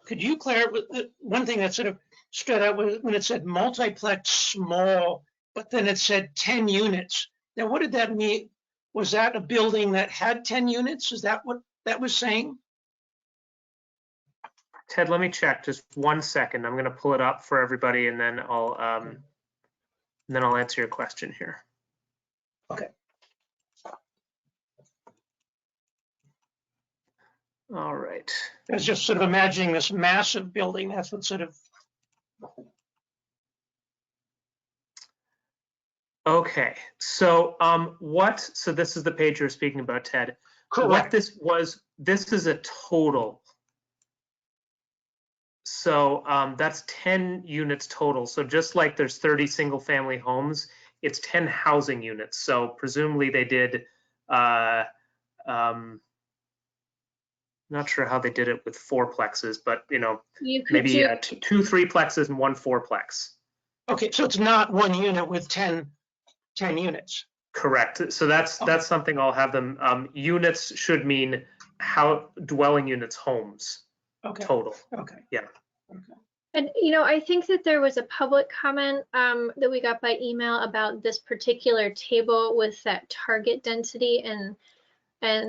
Could you clarify one thing that sort of stood out when it said multiplex small, but then it said 10 units. Now, what did that mean? Was that a building that had 10 units? Is that what that was saying? Ted, let me check just 1 second. I'm going to pull it up for everybody, and then I'll answer your question here. Okay. All right. I was just sort of imagining this massive building. That's what sort of. Okay. So so this is the page you're speaking about, Ted. Correct. What this is a total. So that's 10 units total. So just like there's 30 single family homes, it's 10 housing units. So presumably they did, not sure how they did it with fourplexes, but maybe 2 threeplexes and 1 fourplex. Okay, so it's not 1 unit with 10 units. Correct. So that's something I'll have them. Units should mean dwelling units, homes. Okay. Total. Okay. Yeah. Okay. And I think that there was a public comment that we got by email about this particular table with that target density, and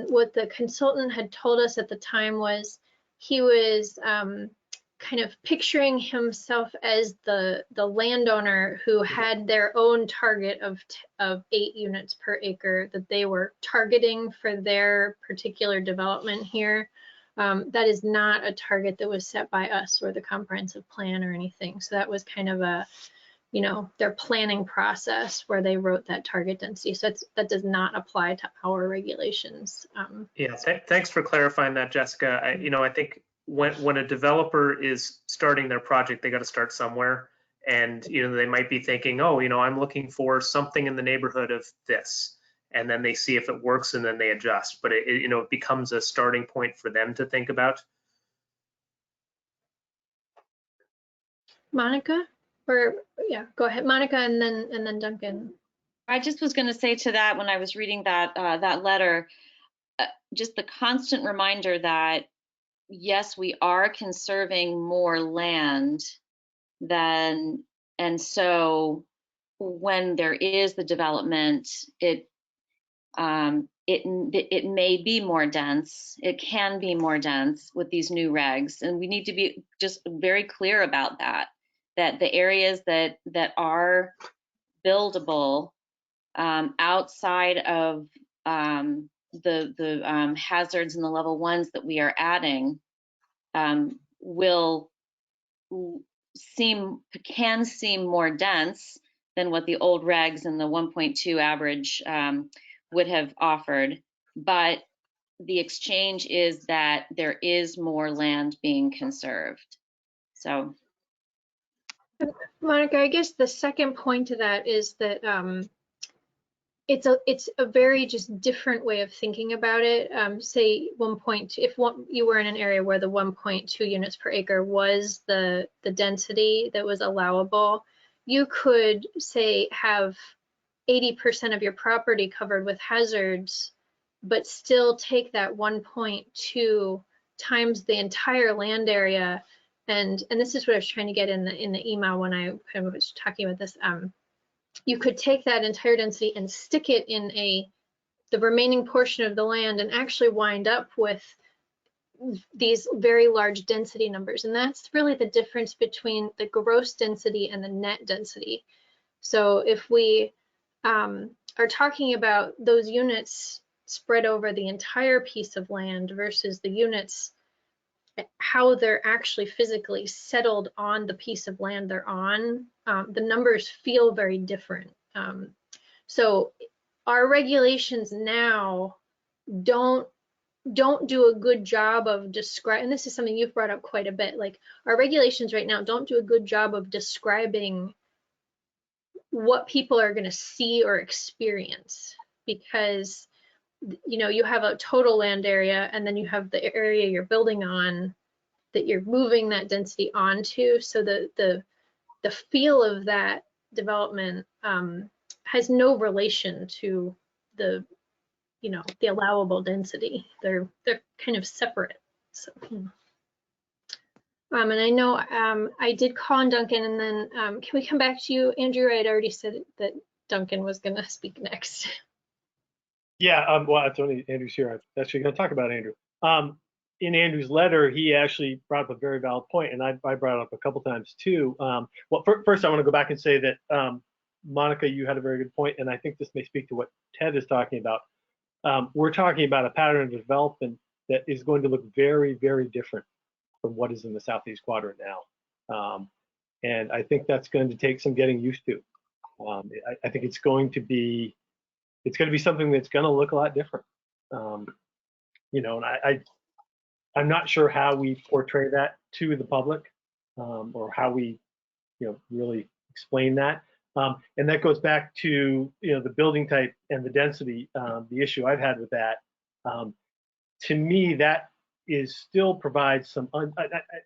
what the consultant had told us at the time was he was kind of picturing himself as the landowner who had their own target of 8 units per acre that they were targeting for their particular development here. That is not a target that was set by us or the comprehensive plan or anything. So that was kind of a, their planning process where they wrote that target density. So that does not apply to our regulations. Yeah, thanks for clarifying that, Jessica. I think when a developer is starting their project, they got to start somewhere. And, they might be thinking, oh, I'm looking for something in the neighborhood of this. and then they see if it works and then they adjust. But it becomes a starting point for them to think about. Monica, or yeah, go ahead, Monica, and then Duncan. I just was going to say to that when I was reading that that letter, just the constant reminder that yes, we are conserving more land than, and so when there is the development, it may be more dense. It can be more dense with these new regs, and we need to be just very clear about that. That the areas that are buildable outside of the hazards and the level 1s that we are adding can seem more dense than what the old regs and the 1.2 average would have offered, but the exchange is that there is more land being conserved. So, Monica, I guess the second point to that is that it's a very just different way of thinking about it. Say 1.2, if you were in an area where the 1.2 units per acre was the density that was allowable, you could say have 80% of your property covered with hazards, but still take that 1.2 times the entire land area. And this is what I was trying to get in the email when I kind of was talking about this. You could take that entire density and stick it in the remaining portion of the land and actually wind up with these very large density numbers. And that's really the difference between the gross density and the net density. So if we are talking about those units spread over the entire piece of land versus the units, how they're actually physically settled on the piece of land they're on, the numbers feel very different. So our regulations now don't do a good job of describing, and this is something you've brought up quite a bit, like our regulations right now don't do a good job of describing what people are going to see or experience, because you have a total land area and then you have the area you're building on that you're moving that density onto. So the feel of that development has no relation to the allowable density. They're kind of separate. So and I know I did call on Duncan, and then can we come back to you, Andrew? I had already said that Duncan was going to speak next. Yeah, well, it's only Andrew's here. I'm actually going to talk about Andrew. In Andrew's letter, he actually brought up a very valid point, and I brought it up a couple times too. Well, first, I want to go back and say that, Monica, you had a very good point, and I think this may speak to what Ted is talking about. We're talking about a pattern of development that is going to look very, very different from what is in the Southeast Quadrant now. And I think that's going to take some getting used to. I think it's going to be something that's going to look a lot different. And I'm not sure how we portray that to the public, or how we, really explain that. And that goes back to, the building type and the density, the issue I've had with that. To me, that still provides some,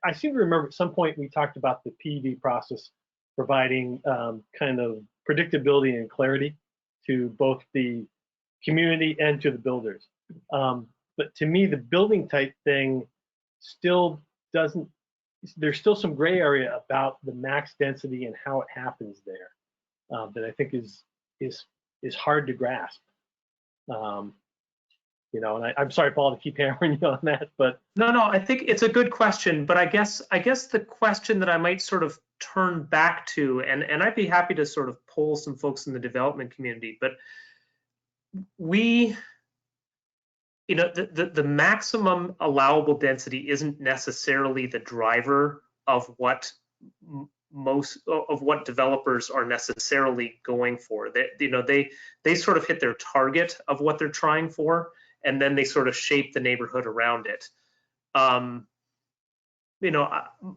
I seem to remember at some point we talked about the PUD process providing kind of predictability and clarity to both the community and to the builders. But to me, the building type thing still doesn't, there's still some gray area about the max density and how it happens there, that I think is hard to grasp. And I'm sorry, Paul, to keep hammering you on that, but No, I think it's a good question, but I guess the question that I might sort of turn back to, and I'd be happy to sort of poll some folks in the development community, but the maximum allowable density isn't necessarily the driver of what what developers are necessarily going for. They sort of hit their target of what they're trying for, and then they sort of shape the neighborhood around it.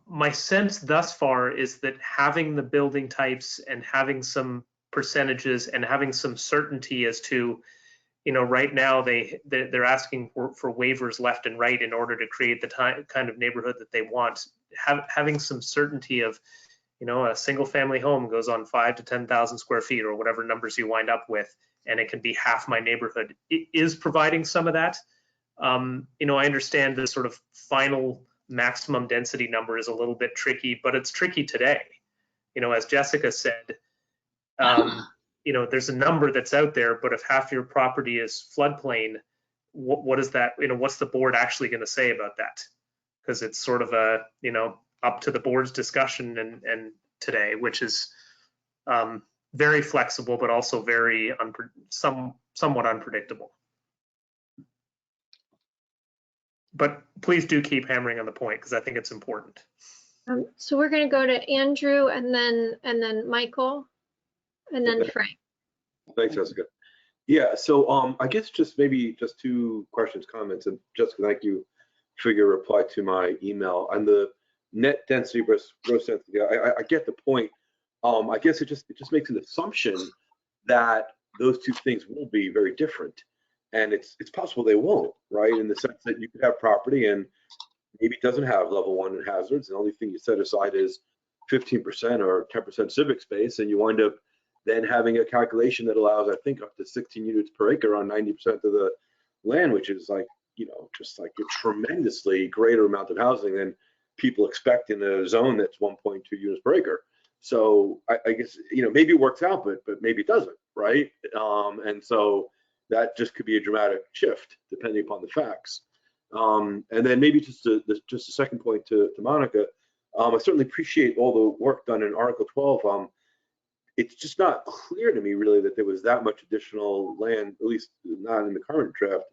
My sense thus far is that having the building types and having some percentages and having some certainty as to, you know, right now they're asking for waivers left and right in order to create the kind of neighborhood that they want. Having some certainty of, you know, a single family home goes on 5,000 to 10,000 square feet or whatever numbers you wind up with, and it can be half my neighborhood. It is providing some of that. You know, I understand the sort of final maximum density number is a little bit tricky, but it's tricky today. You know, as Jessica said, you know, there's a number that's out there, but if half your property is floodplain, what is that, you know, what's the board actually going to say about that? Because it's sort of a, you know, up to the board's discussion and today, which is very flexible, but also very somewhat unpredictable. But please do keep hammering on the point, because I think it's important. So we're going to go to Andrew and then Michael and then Frank. Thanks, Jessica. Yeah, so I guess maybe just two questions, comments, and Jessica, thank you for your reply to my email on the net density versus gross density. I get the point. I guess it just makes an assumption that those two things will be very different, and it's possible they won't, right? In the sense that you could have property and maybe it doesn't have level 1 hazards, and the only thing you set aside is 15% or 10% civic space, and you wind up then having a calculation that allows, I think, up to 16 units per acre on 90% of the land, which is like, you know, just like a tremendously greater amount of housing than people expect in a zone that's 1.2 units per acre. So I guess, you know, maybe it works out, but maybe it doesn't, right? And so that just could be a dramatic shift depending upon the facts. And then maybe just a second point to Monica, I certainly appreciate all the work done in Article 12. It's just not clear to me really that there was that much additional land, at least not in the current draft,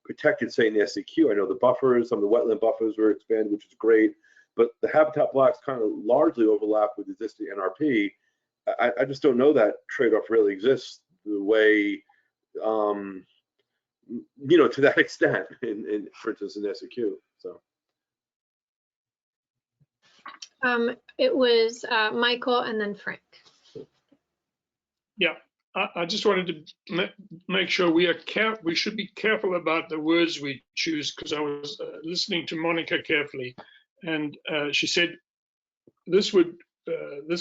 protected, say in the SEQ. I know the buffers, some of the wetland buffers were expanded, which is great, but the habitat blocks kind of largely overlap with existing NRP. I just don't know that trade-off really exists the way, you know, to that extent, for instance, in the SEQ. So. It was Michael and then Frank. Yeah, I just wanted to make sure we should be careful about the words we choose, because I was listening to Monica carefully, and she said this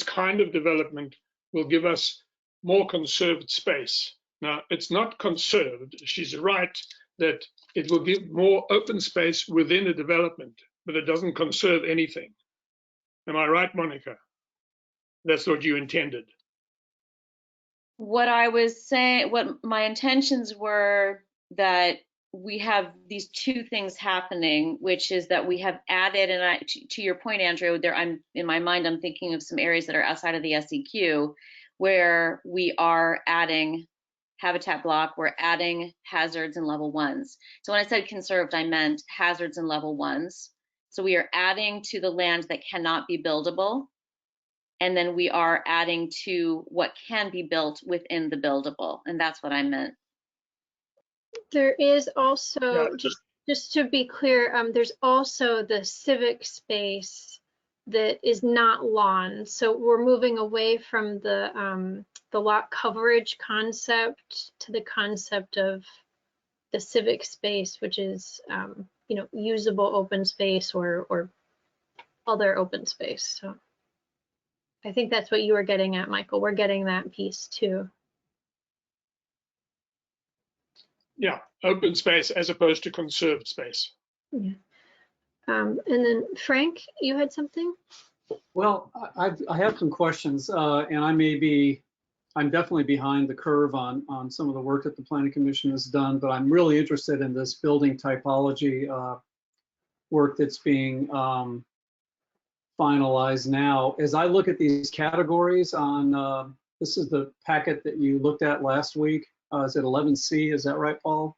kind of development will give us more conserved space. Now, it's not conserved. She's right that it will give more open space within a development, but it doesn't conserve anything. Am I right, Monica? That's what you intended. What I was saying, what my intentions were, that we have these two things happening, which is that we have added, and to your point, Andrew, I'm in my mind, I'm thinking of some areas that are outside of the SEQ where we are adding habitat block, we're adding hazards and level 1s. So when I said conserved, I meant hazards and level 1s. So we are adding to the land that cannot be buildable, and then we are adding to what can be built within the buildable, and that's what I meant. There is also, just to be clear, there's also the civic space that is not lawn. So we're moving away from the lot coverage concept to the concept of the civic space, which is you know, usable open space or other open space. So I think that's what you were getting at, Michael. We're getting that piece too. Yeah, open space as opposed to conserved space. Yeah. And then Frank, you had something? Well, I have some questions, and I'm definitely behind the curve on some of the work that the Planning Commission has done, but I'm really interested in this building typology work that's being finalized now. As I look at these categories on, this is the packet that you looked at last week. Is it 11C? Is that right, Paul?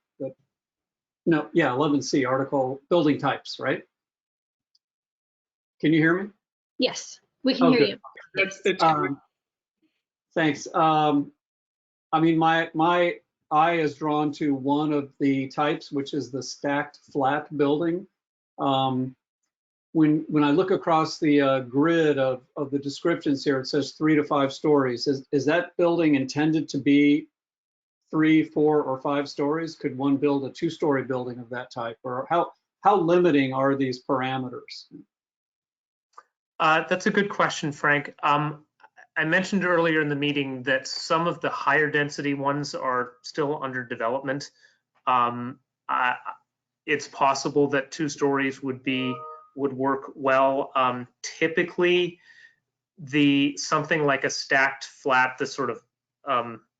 No, yeah, 11C, article building types, right? Can you hear me? Yes, we can hear you. Thanks. I mean, my eye is drawn to one of the types, which is the stacked flat building. When I look across the grid of the descriptions here, it says 3 to 5 stories. Is that building intended to be 3, 4, or 5 stories? Could one build a 2-story building of that type? Or how limiting are these parameters? That's a good question, Frank. I mentioned earlier in the meeting that some of the higher density ones are still under development. It's possible that 2 stories would work well. Typically, something like a stacked flat, the sort of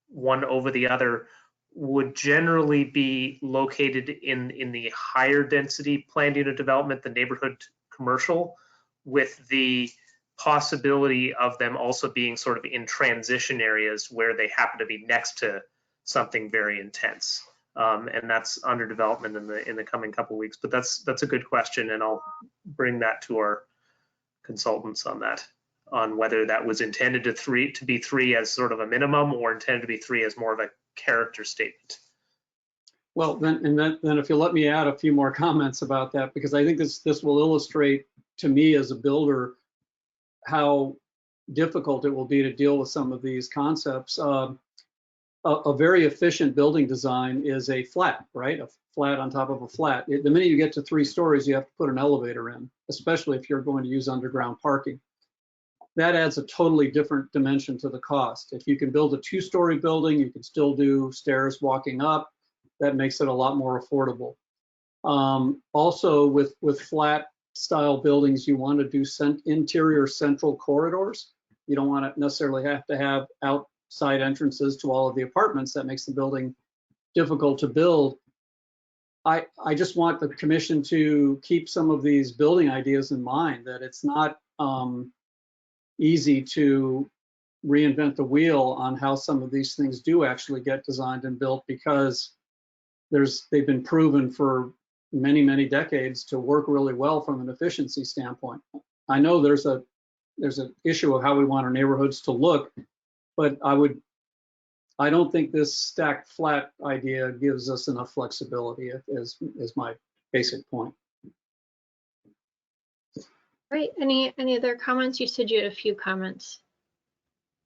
one over the other, would generally be located in the higher density planned unit development, the neighborhood commercial, with the possibility of them also being sort of in transition areas where they happen to be next to something very intense. And that's under development in the coming couple of weeks. But that's a good question, and I'll bring that to our consultants on that, on whether that was intended to be 3 as sort of a minimum, or intended to be 3 as more of a character statement. Well, then if you'll let me add a few more comments about that, because I think this will illustrate to me as a builder how difficult it will be to deal with some of these concepts. A very efficient building design is a flat, right? A flat on top of a flat. The minute you get to 3 stories, you have to put an elevator in, especially if you're going to use underground parking. That adds a totally different dimension to the cost. If you can build a 2-story building, you can still do stairs walking up. That makes it a lot more affordable. Also, with flat style buildings, you want to do interior central corridors. You don't want to necessarily have to have outside entrances to all of the apartments. That makes the building difficult to build. I just want the commission to keep some of these building ideas in mind, that it's not easy to reinvent the wheel on how some of these things do actually get designed and built, because they've been proven for many, many decades to work really well from an efficiency standpoint. I know there's an issue of how we want our neighborhoods to look, but I don't think this stacked flat idea gives us enough flexibility, is my basic point. Right. Any other comments? You said you had a few comments.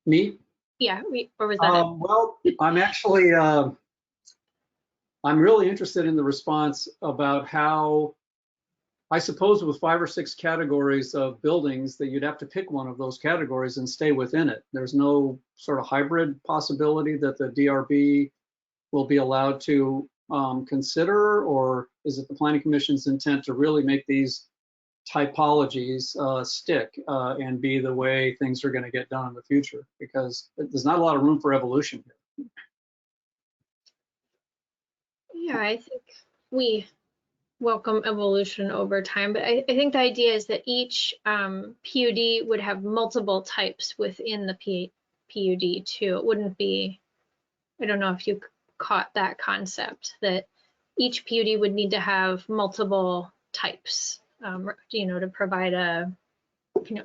Me? Yeah. Or was that it? Well, I'm actually I'm really interested in the response about how, I suppose with 5 or 6 categories of buildings, that you'd have to pick one of those categories and stay within it. There's no sort of hybrid possibility that the DRB will be allowed to consider, or is it the Planning Commission's intent to really make these typologies stick and be the way things are going to get done in the future? Because there's not a lot of room for evolution here. Yeah, I think we welcome evolution over time, but I think the idea is that each PUD would have multiple types within the PUD too. It wouldn't be, I don't know if you caught that concept, that each PUD would need to have multiple types, to provide a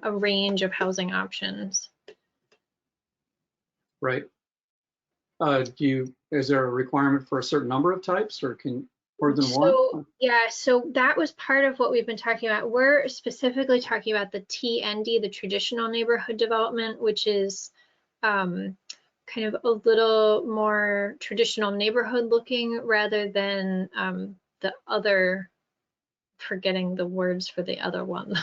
range of housing options. Right. Is there a requirement for a certain number of types, or can more than one? Yeah, so that was part of what we've been talking about. We're specifically talking about the TND, the traditional neighborhood development, which is kind of a little more traditional neighborhood looking, rather than the other, forgetting the words for the other one,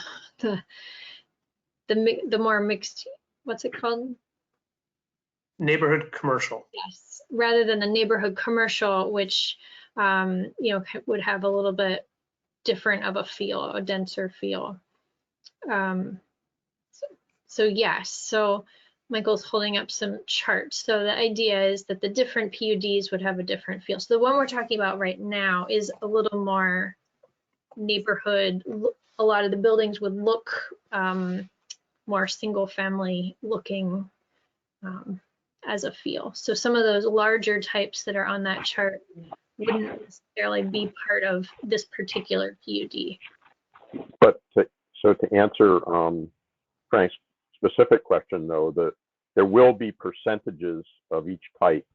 the more mixed, what's it called? Neighborhood commercial. Yes, rather than the neighborhood commercial, which would have a little bit different of a feel, a denser feel. So yes, so Michael's holding up some charts. So the idea is that the different PUDs would have a different feel. So the one we're talking about right now is a little more neighborhood. A lot of the buildings would look more single family looking as a feel. So some of those larger types that are on that chart wouldn't necessarily be part of this particular PUD. But to answer Frank's specific question, though, there will be percentages of each type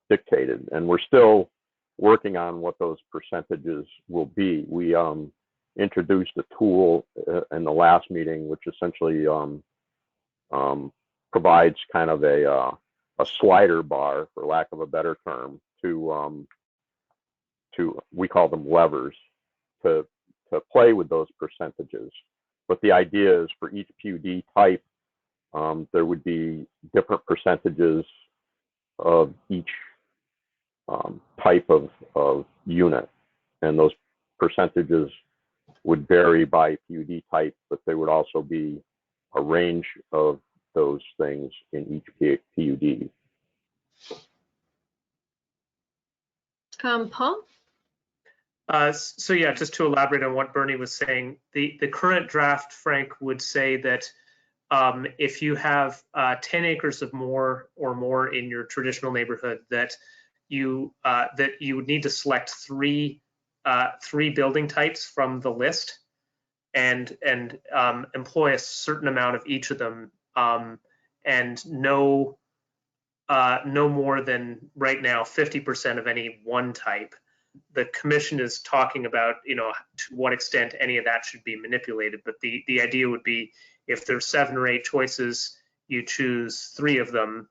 dictated, and we're still working on what those percentages will be. We introduced a tool in the last meeting, which essentially provides kind of a a slider bar, for lack of a better term, to we call them levers, to play with those percentages. But the idea is for each PUD type, there would be different percentages of each type of unit, and those percentages would vary by PUD type, but there would also be a range of those things in each PUD. Paul? So yeah, just to elaborate on what Bernie was saying, the current draft, Frank, would say that if you have 10 acres of more or more in your traditional neighborhood, that you would need to select three building types from the list and employ a certain amount of each of them, and no more than right now 50% of any one type. The commission is talking about, to what extent any of that should be manipulated, but the idea would be if there's 7 or 8 choices, you choose 3 of them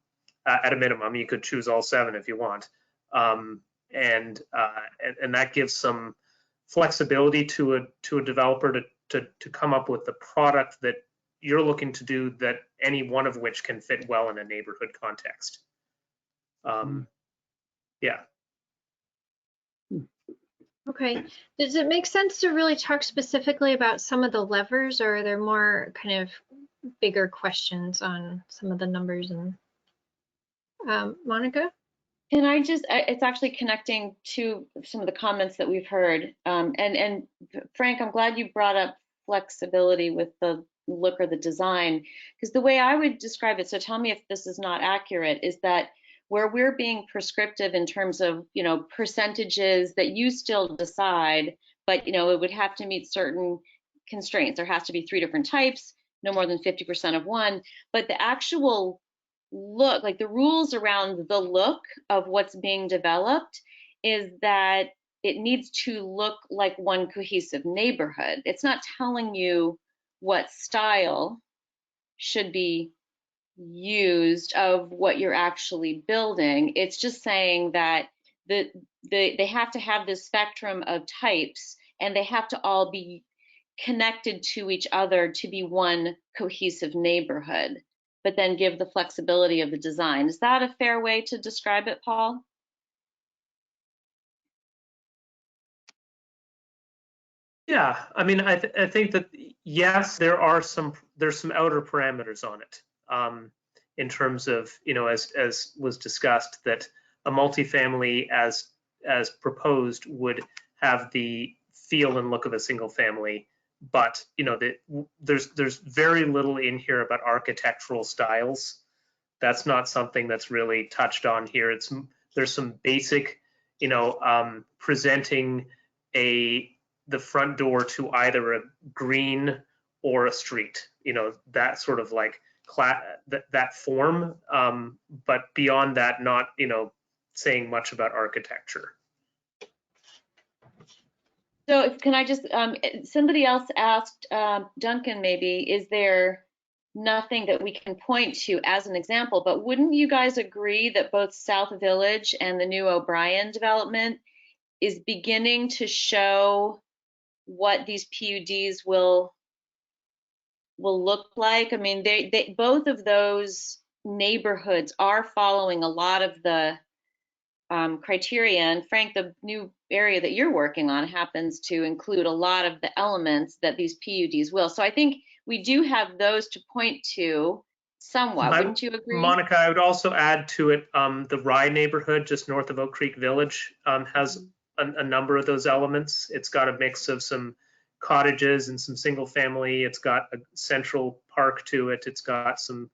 at a minimum. You could choose all 7 if you want, and that gives some flexibility to a developer to come up with the product that you're looking to do, that any one of which can fit well in a neighborhood context. Yeah. Okay. Does it make sense to really talk specifically about some of the levers, or are there more kind of bigger questions on some of the numbers? And Monica? And it's actually connecting to some of the comments that we've heard. And Frank, I'm glad you brought up flexibility with the look or the design, because the way I would describe it, so tell me if this is not accurate, is that where we're being prescriptive in terms of, percentages that you still decide, but, it would have to meet certain constraints. There has to be 3 different types, no more than 50% of one, but the actual look, like the rules around the look of what's being developed, is that it needs to look like one cohesive neighborhood. It's not telling you what style should be used of what you're actually building. It's just saying that they have to have this spectrum of types, and they have to all be connected to each other to be one cohesive neighborhood, but then give the flexibility of the design. Is that a fair way to describe it, Paul? Yeah, I mean, I think that yes, there's some outer parameters on it, in terms of, as was discussed, that a multifamily as proposed would have the feel and look of a single family, but there's very little in here about architectural styles. That's not something that's really touched on here. There's some basic, presenting the front door to either a green or a street, that sort of like that form, but beyond that, not, saying much about architecture. So can I just, somebody else asked, Duncan maybe, is there nothing that we can point to as an example, but wouldn't you guys agree that both South Village and the new O'Brien development is beginning to show what these PUDs will look like? I mean, they both of those neighborhoods are following a lot of the criteria, and Frank, the new area that you're working on happens to include a lot of the elements that these PUDs will. So I think we do have those to point to somewhat. Wouldn't you agree? Monica, I would also add to it, the Rye neighborhood just north of Oak Creek Village has a number of those elements. It's got a mix of some cottages and some single family. It's got a central park to it. It's got some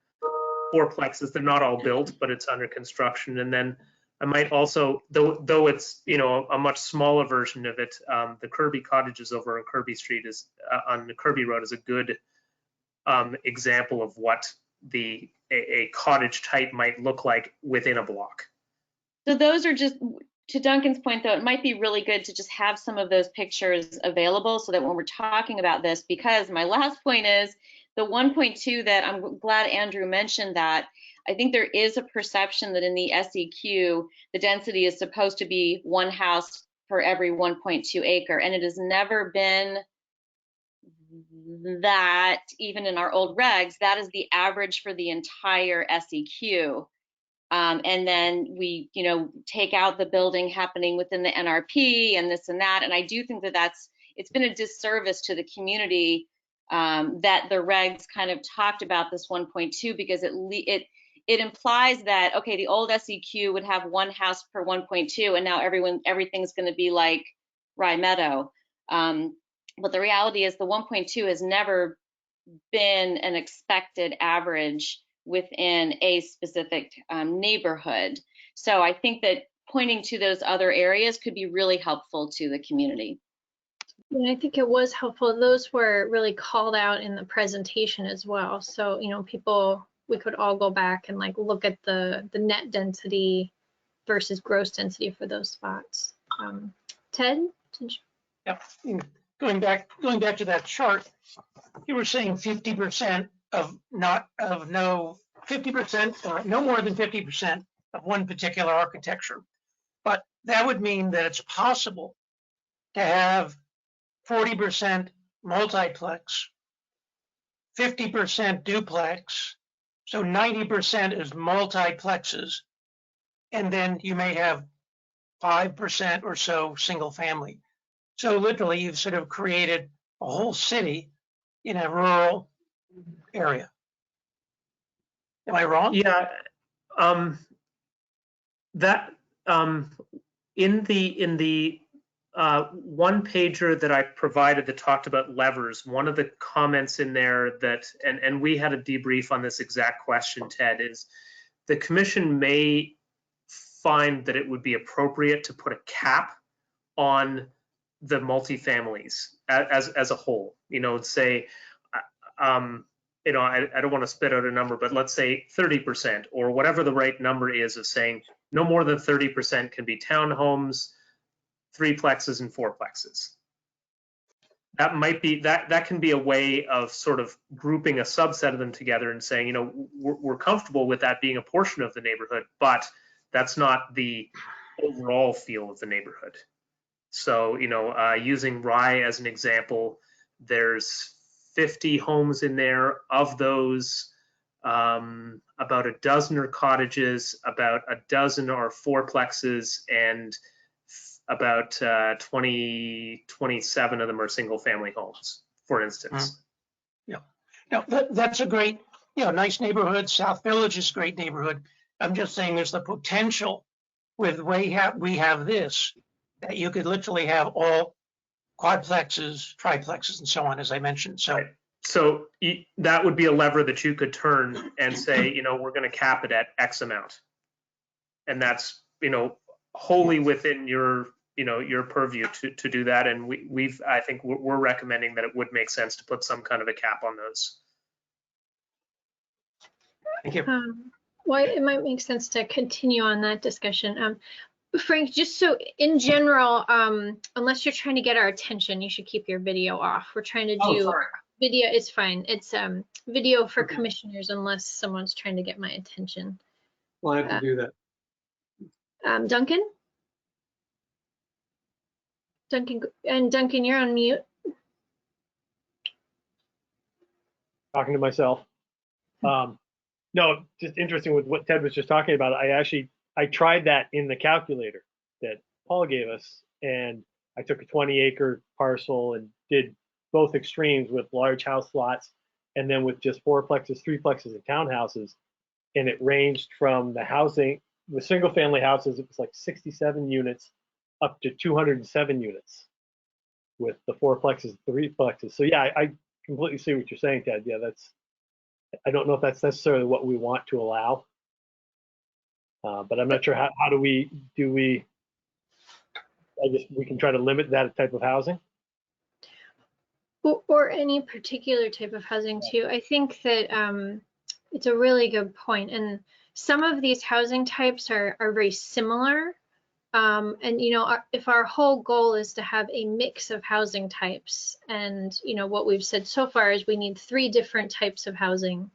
fourplexes. They're not all built, but it's under construction. And then I might also, though it's, a much smaller version of it, the Kirby cottages over on Kirby Street on the Kirby Road is a good example of what a cottage type might look like within a block. So those are just, to Duncan's point though, it might be really good to just have some of those pictures available so that when we're talking about this, because my last point is the 1.2 that I'm glad Andrew mentioned that, I think there is a perception that in the SEQ, the density is supposed to be one house per every 1.2 acre, and it has never been that. Even in our old regs, that is the average for the entire SEQ. And then we, take out the building happening within the NRP and this and that. And I do think that it's been a disservice to the community that the regs kind of talked about this 1.2, because it implies that, okay, the old SEQ would have one house per 1.2, and now everything's going to be like Rye Meadow. But the reality is the 1.2 has never been an expected average within a specific neighborhood. So I think that pointing to those other areas could be really helpful to the community. And I think it was helpful. Those were really called out in the presentation as well. So, we could all go back and look at the net density versus gross density for those spots. Ted? Yep. Going back to that chart, you were saying 50% of no more than 50% of one particular architecture. But that would mean that it's possible to have 40% multiplex, 50% duplex, so 90% is multiplexes, and then you may have 5% or so single family. So literally you've sort of created a whole city in a rural area. Am I wrong? Yeah, that in the one pager that I provided that talked about levers, one of the comments in there that, and we had a debrief on this exact question, Ted, is the commission may find that it would be appropriate to put a cap on the multifamilies as a whole. Say, I don't want to spit out a number, but let's say 30% or whatever the right number is, of saying no more than 30% can be townhomes, threeplexes, and fourplexes. That might be, that can be a way of sort of grouping a subset of them together and saying, we're comfortable with that being a portion of the neighborhood, but that's not the overall feel of the neighborhood. So, using Rye as an example, there's 50 homes in there. Of those, about a dozen are cottages, about a dozen are fourplexes, and about 27 of them are single family homes, for instance. Yeah. Now that's a great, nice neighborhood. South Village is a great neighborhood. I'm just saying there's the potential with we have this, that you could literally have all quadplexes, triplexes, and so on, as I mentioned. So, so that would be a lever that you could turn and say, we're going to cap it at X amount, and that's wholly within your your purview to do that. And I think we're recommending that it would make sense to put some kind of a cap on those. Thank you. Well, it might make sense to continue on that discussion. Frank, just so in general, unless you're trying to get our attention, you should keep your video off. We're trying to do video. It's fine. It's video for commissioners unless someone's trying to get my attention. Well, I have to do that. Duncan? Duncan, you're on mute. Talking to myself. No, just interesting with what Ted was just talking about. I tried that in the calculator that Paul gave us, and I took a 20-acre parcel and did both extremes with large house lots and then with just fourplexes, threeplexes, and townhouses. And it ranged from the housing, with single family houses, it was like 67 units up to 207 units with the fourplexes, threeplexes. So yeah, I completely see what you're saying, Ted. Yeah, I don't know if that's necessarily what we want to allow. But I'm not sure how do we, I guess we can try to limit that type of housing. Or any particular type of housing too. I think that it's a really good point. And some of these housing types are very similar. And if our whole goal is to have a mix of housing types, and what we've said so far is we need 3 different types of housing,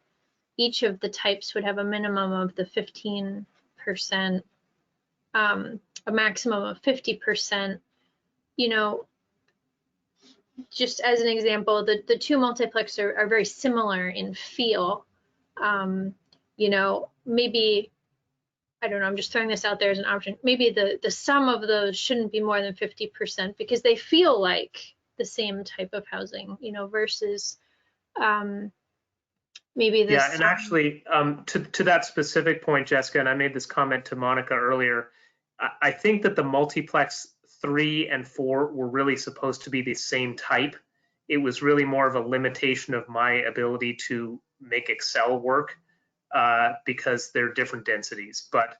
each of the types would have a minimum of the 15%, a maximum of 50%, you know, just as an example, the two multiplex are very similar in feel. You know, maybe, I don't know, I'm just throwing this out there as an option. Maybe the sum of those shouldn't be more than 50% because they feel like the same type of housing, you know, versus maybe this. Yeah, and actually, to that specific point, Jessica, and I made this comment to Monica earlier, I think that the multiplex 3 and 4 were really supposed to be the same type. It was really more of a limitation of my ability to make Excel work because they're different densities. But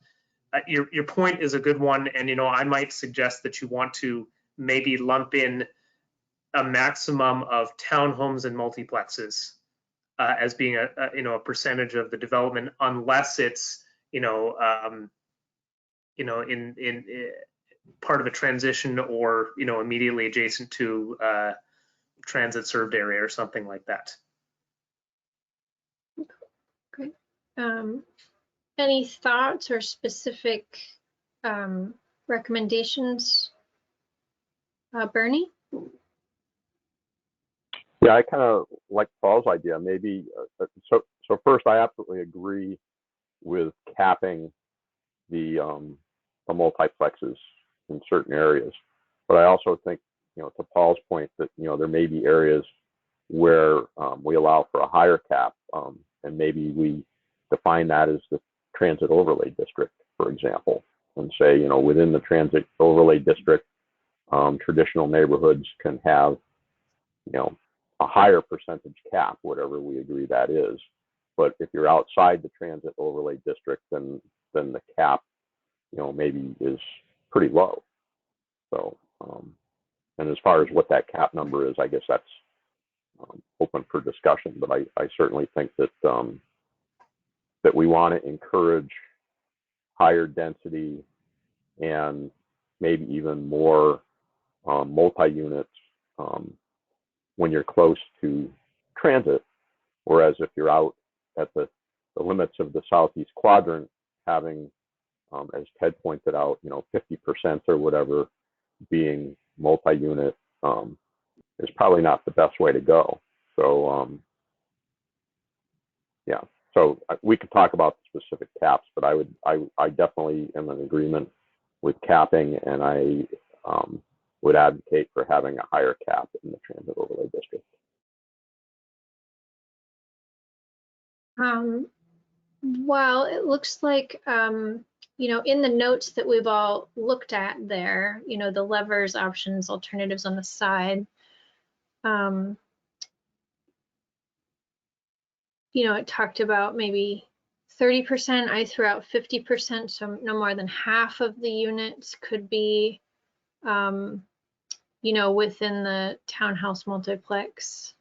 your point is a good one, and you know, I might suggest that you want to maybe lump in a maximum of townhomes and multiplexes as being a percentage of the development, unless it's in part of a transition or immediately adjacent to transit served area or something like that. Great. Any thoughts or specific recommendations, Bernie? Yeah, I kind of like Paul's idea. Maybe so first, I absolutely agree with capping the multiplexes in certain areas, but I also think, to Paul's point, that there may be areas where we allow for a higher cap, and maybe we define that as the transit overlay district, for example, and say, within the transit overlay district, traditional neighborhoods can have, a higher percentage cap, whatever we agree that is. But if you're outside the transit overlay district, then the cap, maybe is pretty low. So, and as far as what that cap number is, I guess that's open for discussion. But I certainly think that that we want to encourage higher density and maybe even more multi-units when you're close to transit, whereas if you're out at the limits of the southeast quadrant, having, as Ted pointed out, 50% or whatever being multi-unit is probably not the best way to go. So yeah, so we could talk about the specific caps, but I definitely am in agreement with capping, and I would advocate for having a higher cap in the transit overlay district. Well, it looks like, in the notes that we've all looked at there, the levers, options, alternatives on the side, it talked about maybe 30%. I threw out 50%, so no more than half of the units could be, within the townhouse multiplex.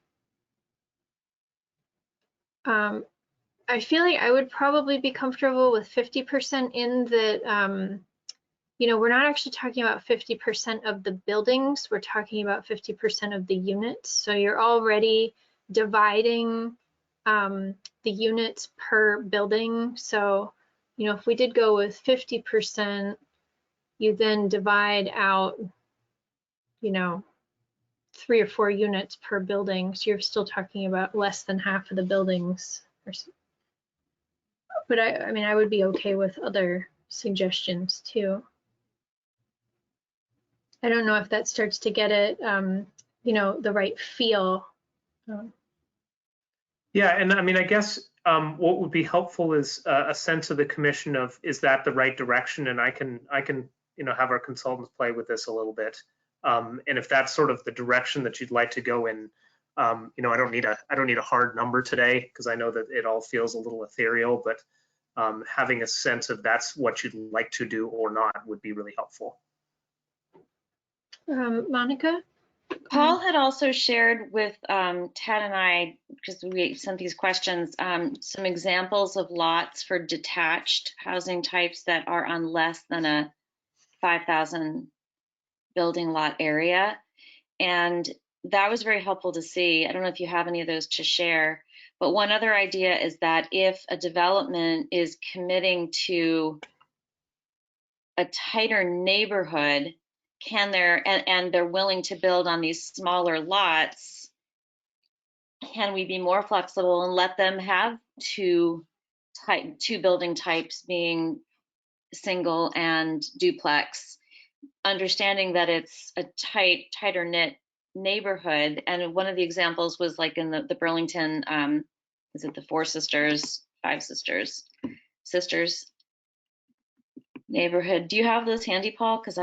I feel like I would probably be comfortable with 50% in that, we're not actually talking about 50% of the buildings, we're talking about 50% of the units. So you're already dividing the units per building. So, if we did go with 50%, you then divide out, 3 or 4 units per building. So you're still talking about less than half of the buildings. But I would be okay with other suggestions too. I don't know if that starts to get it, the right feel. Yeah, and I guess what would be helpful is a sense of the commission of, is that the right direction? And I can have our consultants play with this a little bit. And if that's sort of the direction that you'd like to go in, I don't need a hard number today, because I know that it all feels a little ethereal, but having a sense of that's what you'd like to do or not would be really helpful. Monica? Paul had also shared with Ted and I, because we sent these questions, some examples of lots for detached housing types that are on less than a 5,000 building lot area. And that was very helpful to see. I don't know if you have any of those to share, but one other idea is that if a development is committing to a tighter neighborhood, and they're willing to build on these smaller lots, can we be more flexible and let them have two building types, being single and duplex, understanding that it's a tighter knit neighborhood? And one of the examples was like in the Burlington, is it the Five Sisters neighborhood? Do you have those handy, Paul? Because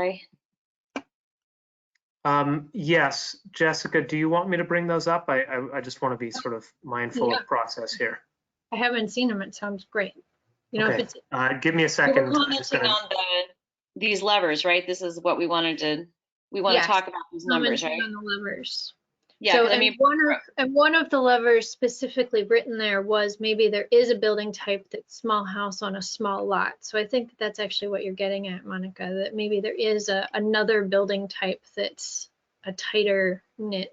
yes, Jessica, do you want me to bring those up? I just want to be sort of mindful of process here. I haven't seen them. It sounds great. You know, okay. if it's Give me a second. We're commenting on these levers, right? This is what we want to yes, talk about, these numbers, right? On the levers. Yeah, so, one of the levers specifically written there was maybe there is a building type that's small house on a small lot. So I think that's actually what you're getting at, Monica, that maybe there is another building type that's a tighter knit.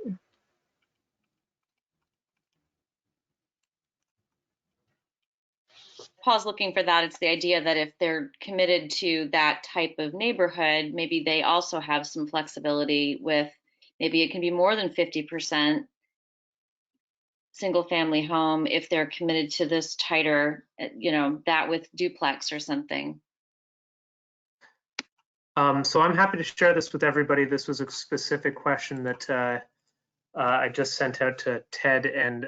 Paul's looking for that. It's the idea that if they're committed to that type of neighborhood, maybe they also have some flexibility with, maybe it can be more than 50% single family home if they're committed to this tighter, you know, that with duplex or something. So I'm happy to share this with everybody. This was a specific question that I just sent out to Ted and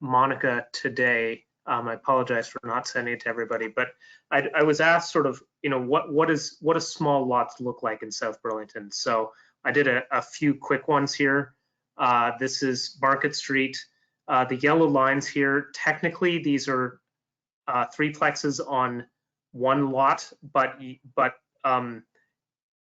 Monica today. I apologize for not sending it to everybody, but I was asked sort of, you know, what do small lots look like in South Burlington? So I did a few quick ones here. This is Market Street. The yellow lines here, technically these are threeplexes on one lot, but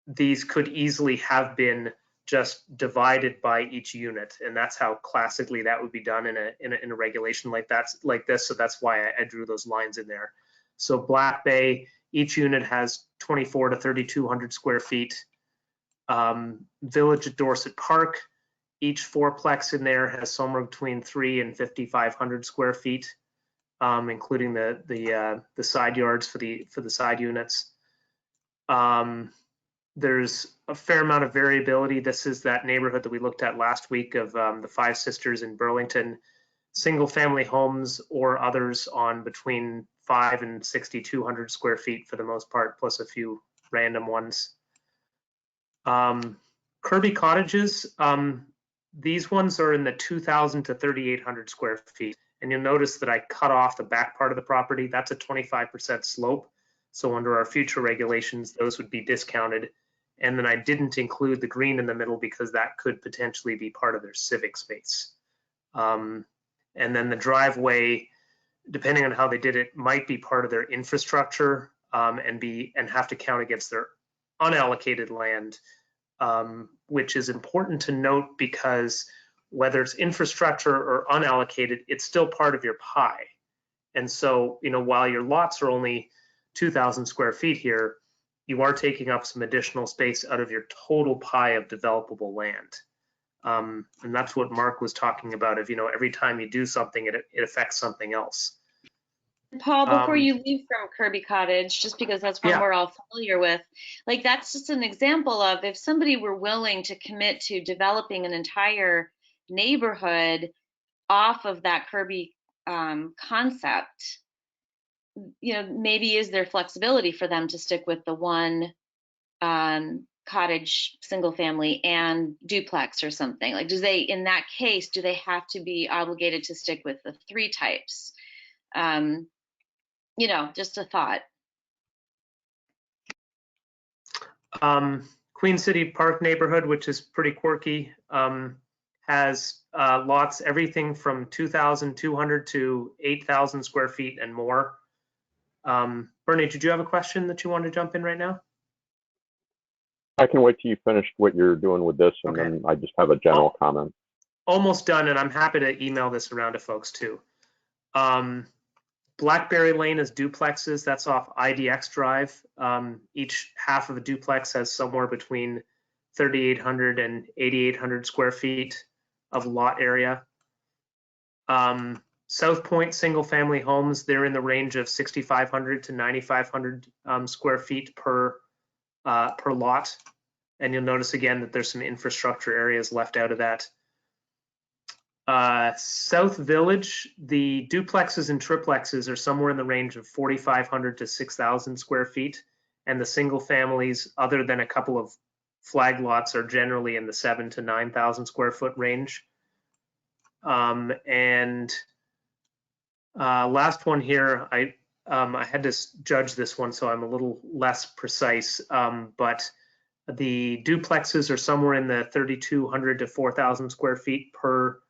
these could easily have been just divided by each unit, and that's how classically that would be done in a regulation like this. So that's why I drew those lines in there. So Black Bay, each unit has 24 to 3,200 square feet. Village at Dorset Park, each fourplex in there has somewhere between 3 and 5,500 square feet, including the side yards for the side units. There's a fair amount of variability. This is that neighborhood that we looked at last week of the Five Sisters in Burlington. Single family homes or others on between 5 and 6,200 square feet for the most part, plus a few random ones. Kirby cottages, these ones are in the 2,000 to 3,800 square feet. And you'll notice that I cut off the back part of the property. That's a 25% slope. So under our future regulations, those would be discounted. And then I didn't include the green in the middle because that could potentially be part of their civic space. And then the driveway, depending on how they did it, might be part of their infrastructure and have to count against their unallocated land, which is important to note because whether it's infrastructure or unallocated, it's still part of your pie. And so, you know, while your lots are only 2,000 square feet here, you are taking up some additional space out of your total pie of developable land. And that's what Mark was talking about of, you know, every time you do something, it affects something else. Paul, before you leave from Kirby Cottage, just because that's one we're all familiar with, like that's just an example of if somebody were willing to commit to developing an entire neighborhood off of that Kirby concept, you know, maybe is there flexibility for them to stick with the one cottage, single family and duplex or something? Like, in that case, do they have to be obligated to stick with the 3 types? You know, just a thought. Queen City Park neighborhood, which is pretty quirky, has lots, everything from 2,200 to 8,000 square feet and more. Bernie, did you have a question that you want to jump in right now? I can wait till you finish what you're doing with this, and then I just have a general comment. Almost done, and I'm happy to email this around to folks too. Blackberry Lane is duplexes. That's off IDX Drive. Each half of a duplex has somewhere between 3,800 and 8,800 square feet of lot area. South Point single family homes, they're in the range of 6,500 to 9,500 square feet per lot. And you'll notice again that there's some infrastructure areas left out of that. South Village, the duplexes and triplexes are somewhere in the range of 4,500 to 6,000 square feet. And the single families, other than a couple of flag lots, are generally in the 7,000 to 9,000 square foot range. Last one here, I had to judge this one, so I'm a little less precise, but the duplexes are somewhere in the 3,200 to 4,000 square feet per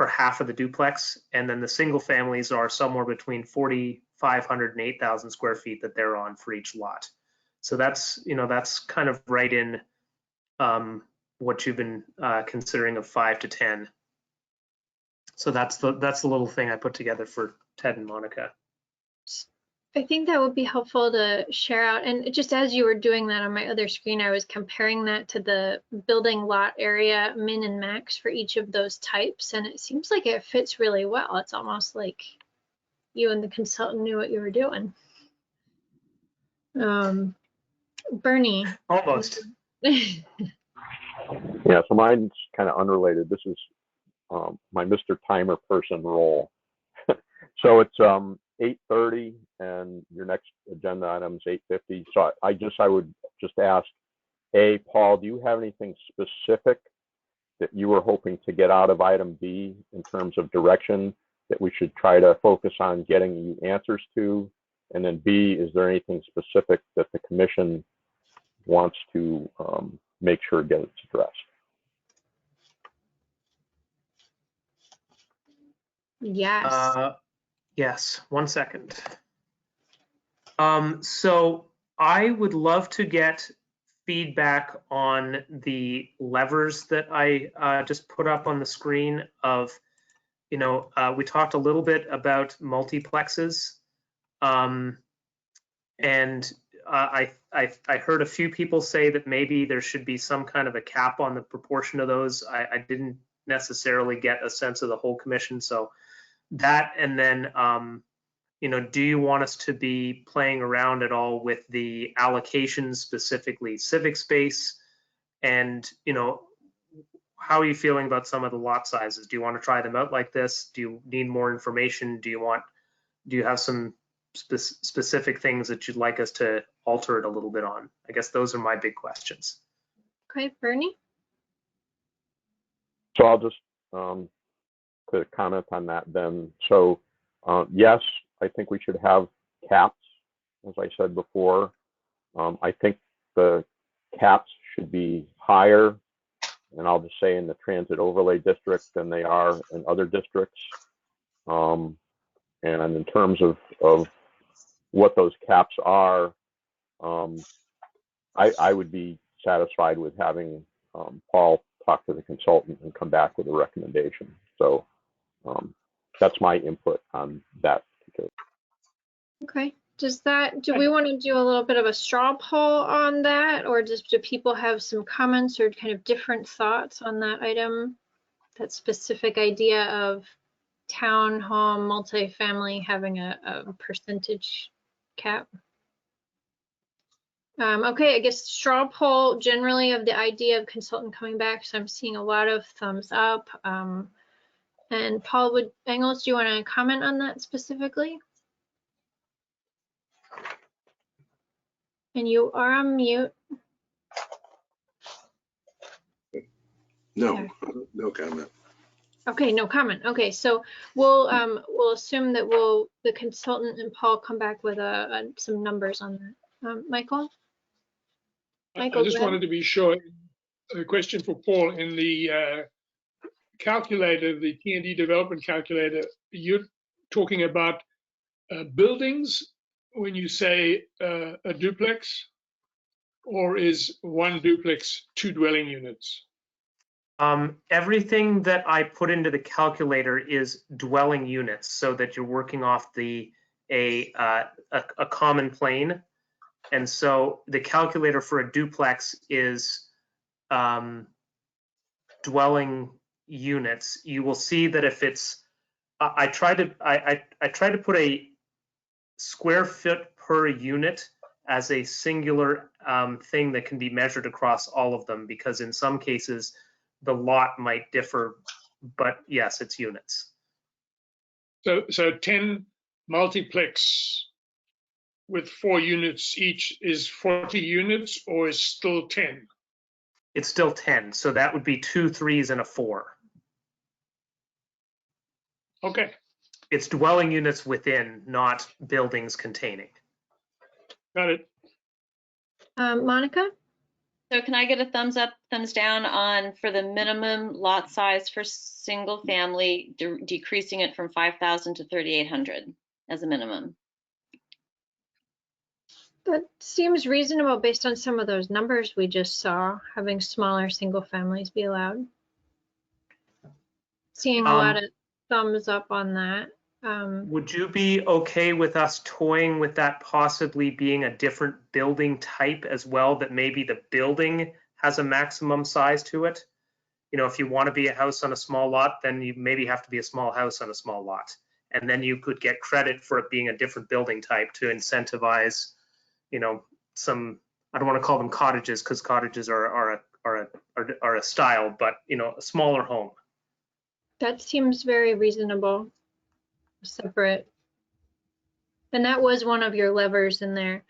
half of the duplex, and then the single families are somewhere between 4,500 and 8,000 square feet that they're on for each lot. So that's, you know, that's kind of right in what you've been considering of 5 to 10. So that's the little thing I put together for Ted and Monica. I think that would be helpful to share out. And just as you were doing that on my other screen, I was comparing that to the building lot area min and max for each of those types. And it seems like it fits really well. It's almost like you and the consultant knew what you were doing. Bernie. Almost. Yeah, so mine's kind of unrelated. This is my Mr. Timer person role. So it's 8:30 and your next agenda item is 8:50. So I would just ask, Paul, do you have anything specific that you were hoping to get out of item B in terms of direction that we should try to focus on getting you answers to? And then B, is there anything specific that the commission wants to make sure gets addressed? Yes. Yes, 1 second. So I would love to get feedback on the levers that I just put up on the screen of, you know, we talked a little bit about multiplexes. And I heard a few people say that maybe there should be some kind of a cap on the proportion of those. I didn't necessarily get a sense of the whole commission. So that, and then, you know, do you want us to be playing around at all with the allocations, specifically civic space? And, you know, how are you feeling about some of the lot sizes? Do you want to try them out like this? Do you need more information? Do you have some specific things that you'd like us to alter it a little bit on? I guess those are my big questions. Okay, Bernie? So I'll just to comment on that then. So yes, I think we should have caps, as I said before. I think the caps should be higher, and I'll just say in the transit overlay district than they are in other districts. And in terms of what those caps are, I would be satisfied with having Paul talk to the consultant and come back with a recommendation. So that's my input on that. Okay. Do we want to do a little bit of a straw poll on that, or do people have some comments or kind of different thoughts on that item, that specific idea of townhome multifamily having a percentage cap? Okay, I guess straw poll generally of the idea of consultant coming back. So I'm seeing a lot of thumbs up. And Paul Engels, do you want to comment on that specifically? And you are on mute. No, no comment. Okay, no comment. Okay, so we'll assume that the consultant and Paul come back with some numbers on that. Michael? I just wanted to be sure. A question for Paul. In the calculator, the T&D development calculator, you're talking about buildings when you say a duplex, or is one duplex 2 dwelling units? Everything that I put into the calculator is dwelling units, so that you're working off a common plane. And so the calculator for a duplex is dwelling units, you will see that if it's, I try to put a square foot per unit as a singular thing that can be measured across all of them, because in some cases the lot might differ, but yes, it's units. So 10 multiplex with 4 units each is 40 units, or is still 10? It's still 10, so that would be 2 3s and a 4. Okay. It's dwelling units within, not buildings containing. Got it. Monica? So can I get a thumbs up, thumbs down on for the minimum lot size for single family, decreasing it from 5,000 to 3,800 as a minimum? That seems reasonable based on some of those numbers we just saw, having smaller single families be allowed. Seeing a lot of thumbs up on that. Would you be okay with us toying with that possibly being a different building type as well, that maybe the building has a maximum size to it? You know, if you want to be a house on a small lot, then you maybe have to be a small house on a small lot. And then you could get credit for it being a different building type to incentivize, you know, some, I don't want to call them cottages because cottages are a style, but, you know, a smaller home. That seems very reasonable. Separate. And that was one of your levers in there.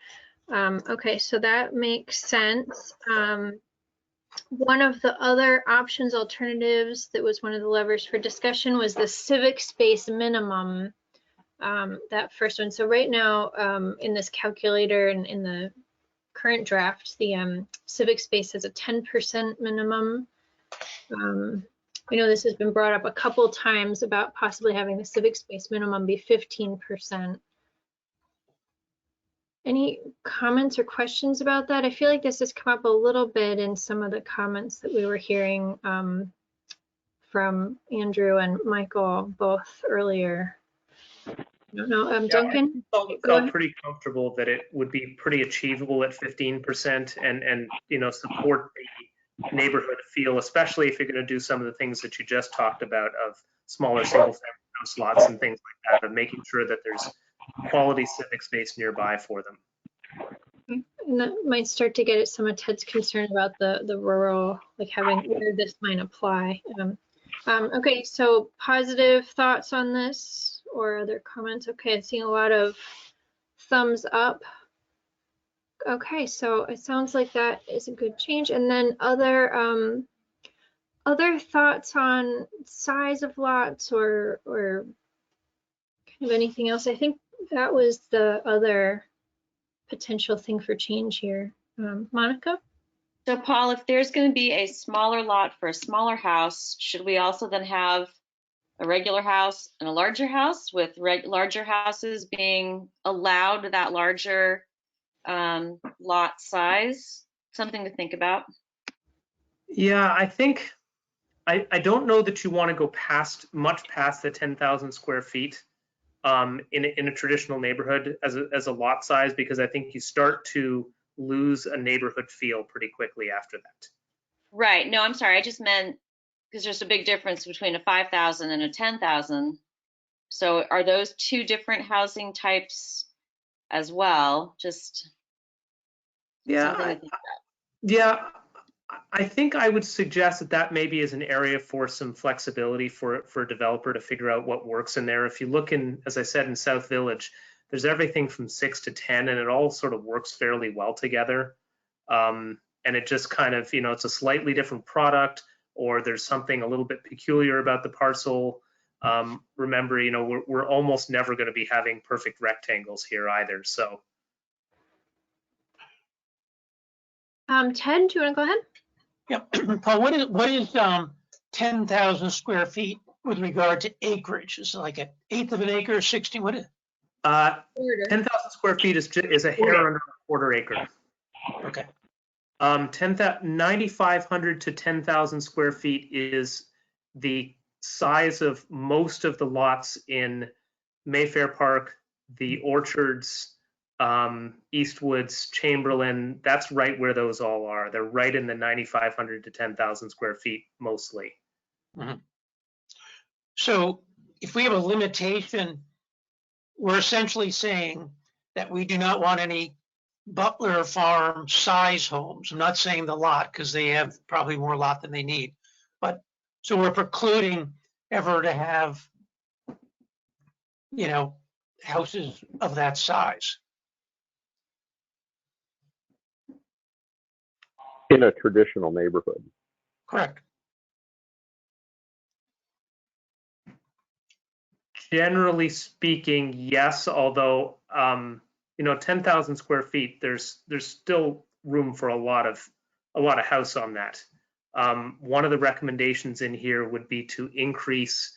Okay, so that makes sense. One of the other options, alternatives, that was one of the levers for discussion was the civic space minimum, that first one. So right now, in this calculator and in the current draft, the civic space has a 10% minimum. I know this has been brought up a couple times about possibly having the civic space minimum be 15%. Any comments or questions about that? I feel like this has come up a little bit in some of the comments that we were hearing from Andrew and Michael both earlier. I don't know, Duncan? I felt pretty comfortable that it would be pretty achievable at 15% and you know, support the neighborhood feel, especially if you're going to do some of the things that you just talked about of smaller single family house lots and things like that, of making sure that there's quality civic space nearby for them. And that might start to get at some of Ted's concern about the rural, like having where this might apply. Okay, so positive thoughts on this or other comments? Okay, I'm seeing a lot of thumbs up. Okay, so it sounds like that is a good change. And then other thoughts on size of lots or kind of anything else? I think that was the other potential thing for change here. Monica? So Paul, if there's going to be a smaller lot for a smaller house, should we also then have a regular house and a larger house, with larger houses being allowed that larger lot size? Something to think about. Yeah, I think, I don't know that you want to go much past the 10,000 square feet in a traditional neighborhood as a lot size, because I think you start to lose a neighborhood feel pretty quickly after that. Right. No, I'm sorry. I just meant because there's a big difference between a 5,000 and a 10,000. So are those two different housing types as well? Just yeah, I think I would suggest that maybe is an area for some flexibility for a developer to figure out what works in there. If you look in, as I said, in South Village, there's everything from 6 to 10, and it all sort of works fairly well together. And it just kind of, you know, it's a slightly different product, or there's something a little bit peculiar about the parcel. Remember, you know, we're almost never going to be having perfect rectangles here either. So, Ted, do you want to go ahead? Yeah, Paul, what is 10,000 square feet with regard to acreage? Is it like an eighth of an acre, 60? What is? 10,000 square feet is a hair under a quarter acre. Okay. 9,500 to 10,000 square feet is the size of most of the lots in Mayfair Park, the Orchards, Eastwoods, Chamberlain, that's right where those all are. They're right in the 9,500 to 10,000 square feet mostly. Mhm. So if we have a limitation, we're essentially saying that we do not want any Butler Farm size homes. I'm not saying the lot because they have probably more lot than they need. But so we're precluding ever to have, you know, houses of that size. In a traditional neighborhood. Correct. Generally speaking, yes, although, you know, 10,000 square feet, there's still room for a lot of house on that. One of the recommendations in here would be to increase,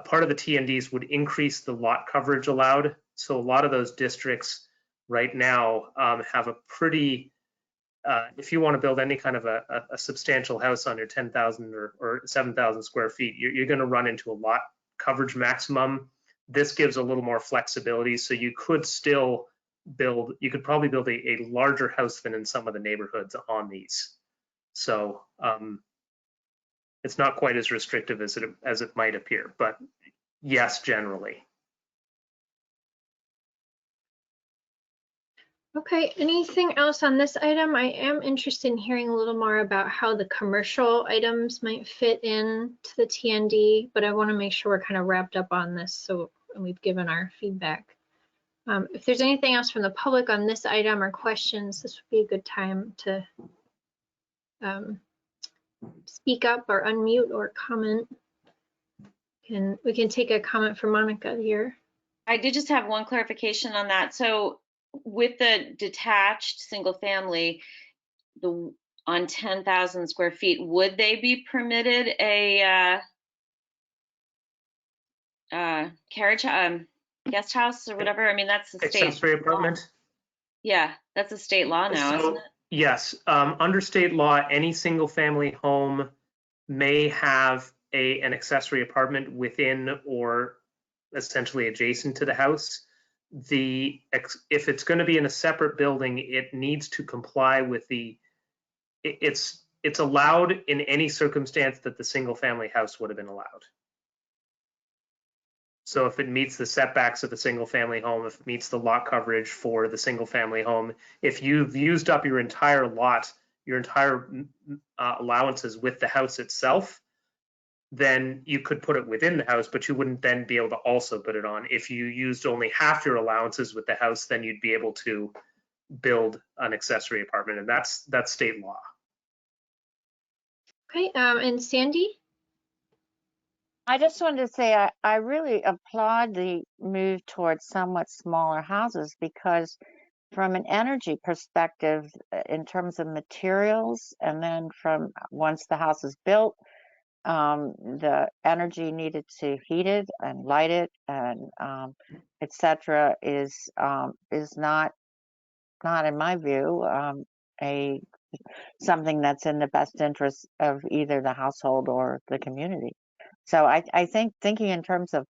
part of the TNDs would increase the lot coverage allowed. So a lot of those districts right now have a pretty, if you want to build any kind of a substantial house on your 10,000 or 7,000 square feet, you're going to run into a lot coverage maximum. This gives a little more flexibility, so you could still build, you could probably build a larger house than in some of the neighborhoods on these. So it's not quite as restrictive as it might appear, but yes, generally. Okay, anything else on this item? I am interested in hearing a little more about how the commercial items might fit in to the TND, but I want to make sure we're kind of wrapped up on this, so we've given our feedback. If there's anything else from the public on this item or questions, this would be a good time to speak up or unmute or comment. And we can take a comment from Monica here. I did just have one clarification on that. So with the detached single family, on 10,000 square feet, would they be permitted a carriage, guest house or whatever? I mean, that's the state. Accessory apartment? Yeah, that's a state law now, isn't it? Yes, under state law, any single family home may have an accessory apartment within or essentially adjacent to the house. If it's going to be in a separate building, it needs to comply with it's allowed in any circumstance that the single family house would have been allowed. So if it meets the setbacks of the single family home, if it meets the lot coverage for the single family home, if you've used up your entire lot, your entire allowances with the house itself, then you could put it within the house, but you wouldn't then be able to also put it on. If you used only half your allowances with the house, then you'd be able to build an accessory apartment, and that's state law. Okay, and Sandy? I just wanted to say I really applaud the move towards somewhat smaller houses because from an energy perspective, in terms of materials, and then from once the house is built, the energy needed to heat it and light it and etc. is not in my view something that's in the best interest of either the household or the community. So I think thinking in terms of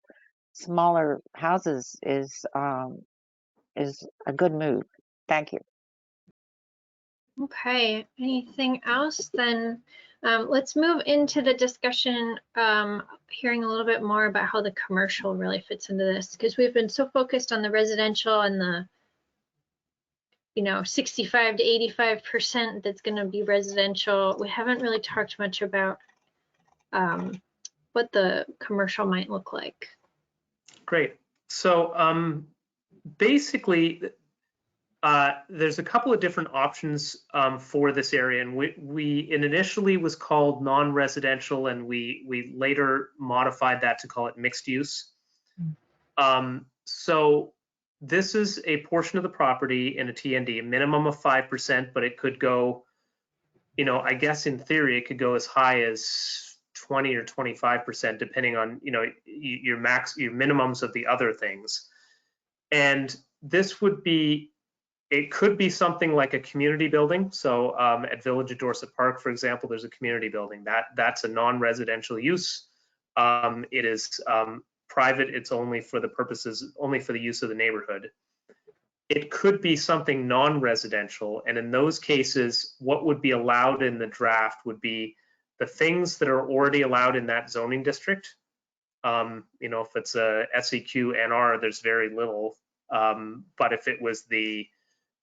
smaller houses is a good move. Thank you. Okay, anything else? Then let's move into the discussion, hearing a little bit more about how the commercial really fits into this, because we've been so focused on the residential and the, 65 to 85% that's going to be residential. We haven't really talked much about what the commercial might look like. Great. So basically, there's a couple of different options for this area, and it initially was called non-residential, and we later modified that to call it mixed use. So this is a portion of the property in a TND, a minimum of 5%, but it could go, I guess in theory it could go as high as 20 or 25%, depending on your minimums of the other things. And this would be, it could be something like a community building. So at Village of Dorset Park, for example, there's a community building that's a non-residential use. It is private. It's only for the use of the neighborhood. it could be something non-residential. And in those cases, what would be allowed in the draft would be the things that are already allowed in that zoning district. You know, if it's a SEQ NR, there's very little. But if it was the,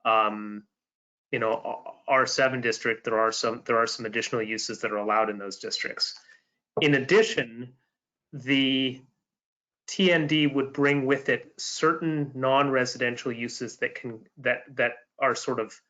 you know, R7 district, there are some additional uses that are allowed in those districts. In addition, the TND would bring with it certain non-residential uses that are sort of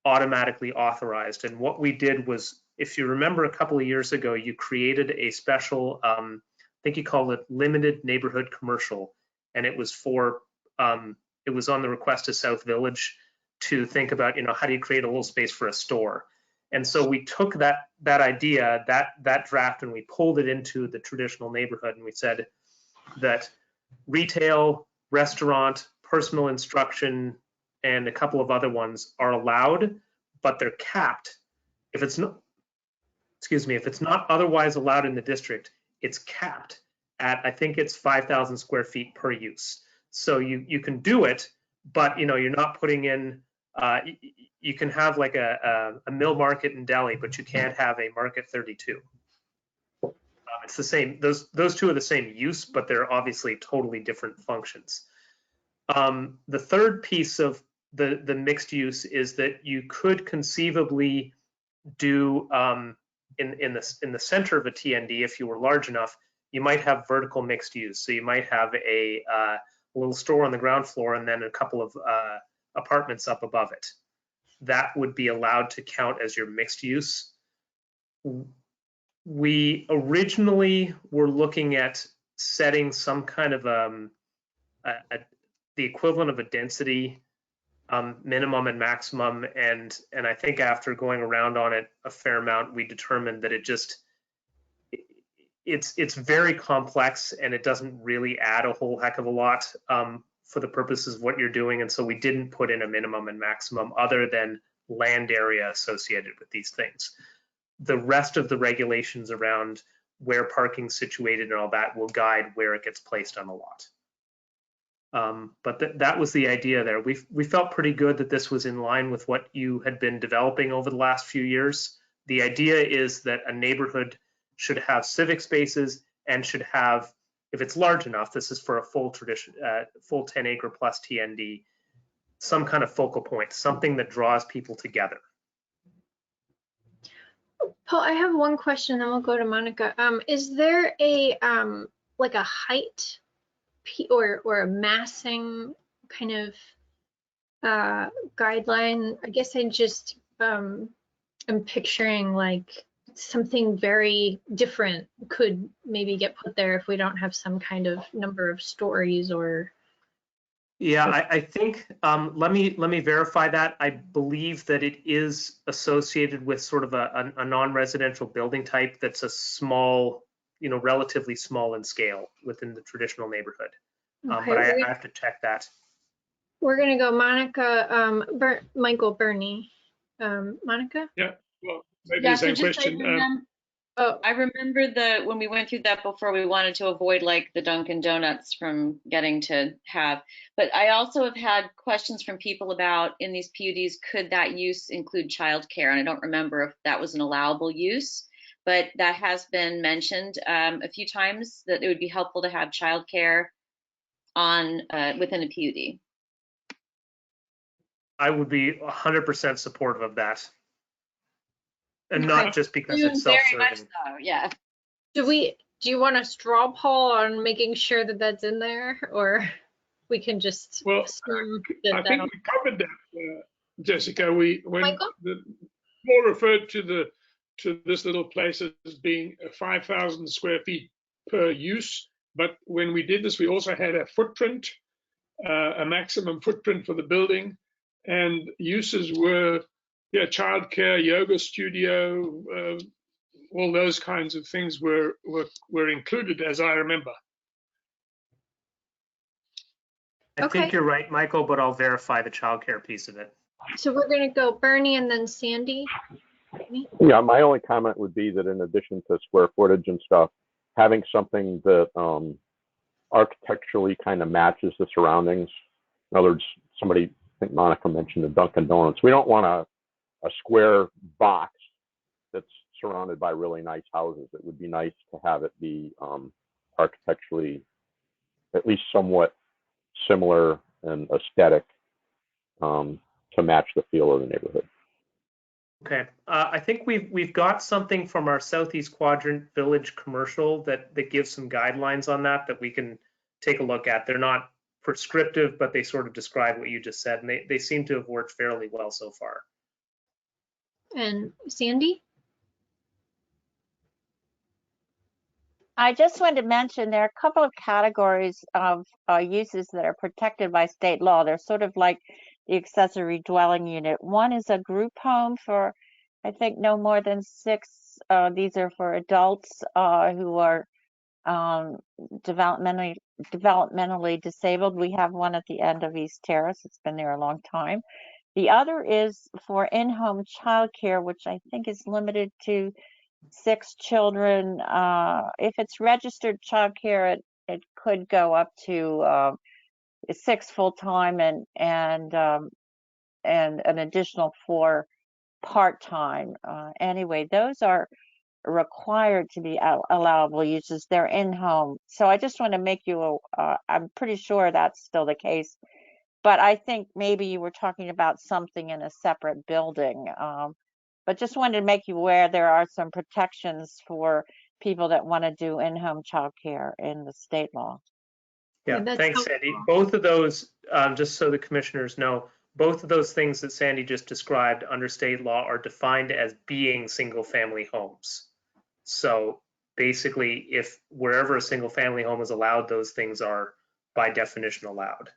automatically authorized. And what we did was, if you remember a couple of years ago, you created a special, I think you called it limited neighborhood commercial, and it was for, it was on the request of South Village to think about, you know, how do you create a little space for a store? And so we took that idea, that draft, and we pulled it into the traditional neighborhood, and we said that retail, restaurant, personal instruction, and a couple of other ones are allowed, but they're capped. If it's not, excuse me, if it's not otherwise allowed in the district, it's capped at, I think it's 5,000 square feet per use. So you can do it, but you know, you're not putting in, you can have like a mill market in Delhi, but you can't have a market 32. It's the same, those two are the same use, but they're obviously totally different functions. The third piece of the mixed use is that you could conceivably do in the center of a TND, if you were large enough, you might have vertical mixed use. So you might have a little store on the ground floor and then a couple of apartments up above it. That would be allowed to count as your mixed use. We originally were looking at setting some kind of the equivalent of a density minimum and maximum, and I think after going around on it a fair amount, we determined that it's very complex and it doesn't really add a whole heck of a lot for the purposes of what you're doing, and so we didn't put in a minimum and maximum other than land area associated with these things. The rest of the regulations around where parking's situated and all that will guide where it gets placed on the lot. But that was the idea there. We felt pretty good that this was in line with what you had been developing over the last few years. The idea is that a neighborhood should have civic spaces and should have, if it's large enough, this is for a full 10 acre plus TND, some kind of focal point, something that draws people together. Paul, I have one question, then we'll go to Monica. Is there a like a height or a massing kind of guideline? I guess I just am picturing like something very different could maybe get put there if we don't have some kind of number of stories or. Yeah, I think, let me verify that. I believe that it is associated with sort of a non-residential building type that's a small, you know, relatively small in scale within the traditional neighborhood. Okay, but I have to check that. We're gonna go Monica, Michael, Bernie. Monica? Yeah, well, maybe Yeah, the same so just question. I remember when we went through that before, we wanted to avoid like the Dunkin' Donuts from getting to have. But I also have had questions from people about in these PUDs, could that use include childcare? And I don't remember if that was an allowable use, but that has been mentioned a few times that it would be helpful to have childcare on within a PUD. I would be 100% supportive of that. And not just because it's Very self-serving. much so, yeah. Do you want a straw poll on making sure that that's in there, or we can just assume that I think we covered that, Jessica. When the Paul referred to this little place as being 5,000 square feet per use, but when we did this, we also had a footprint, a maximum footprint for the building, and uses were childcare, yoga studio, all those kinds of things were included, as I remember. I think you're right, Michael, but I'll verify the childcare piece of it. So we're going to go Bernie and then Sandy. Yeah, my only comment would be that in addition to square footage and stuff, having something that architecturally kind of matches the surroundings. In other words, somebody think Monica mentioned the Dunkin' Donuts. We don't want a square box that's surrounded by really nice houses. It would be nice to have it be architecturally at least somewhat similar and aesthetic to match the feel of the neighborhood. Okay, I think we've got something from our Southeast Quadrant Village commercial that gives some guidelines on that we can take a look at. They're not prescriptive, but they sort of describe what you just said, and they seem to have worked fairly well so far. And Sandy? I just wanted to mention there are a couple of categories of uses that are protected by state law. They're sort of like the accessory dwelling unit. One is a group home for, I think, no more than 6. These are for adults who are developmentally disabled. We have one at the end of East Terrace. It's been there a long time. The other is for in-home childcare, which I think is limited to 6 children. If it's registered childcare, it could go up to 6 full-time and an additional 4 part-time. Anyway, those are required to be allowable uses. They're in-home. So I just want to make you, I'm pretty sure that's still the case, but I think maybe you were talking about something in a separate building. But just wanted to make you aware there are some protections for people that want to do in-home childcare in the state law. Yeah, that's thanks, helpful. Sandy. Both of those, just so the commissioners know, both of those things that Sandy just described under state law are defined as being single-family homes. So basically, if wherever a single-family home is allowed, those things are by definition allowed.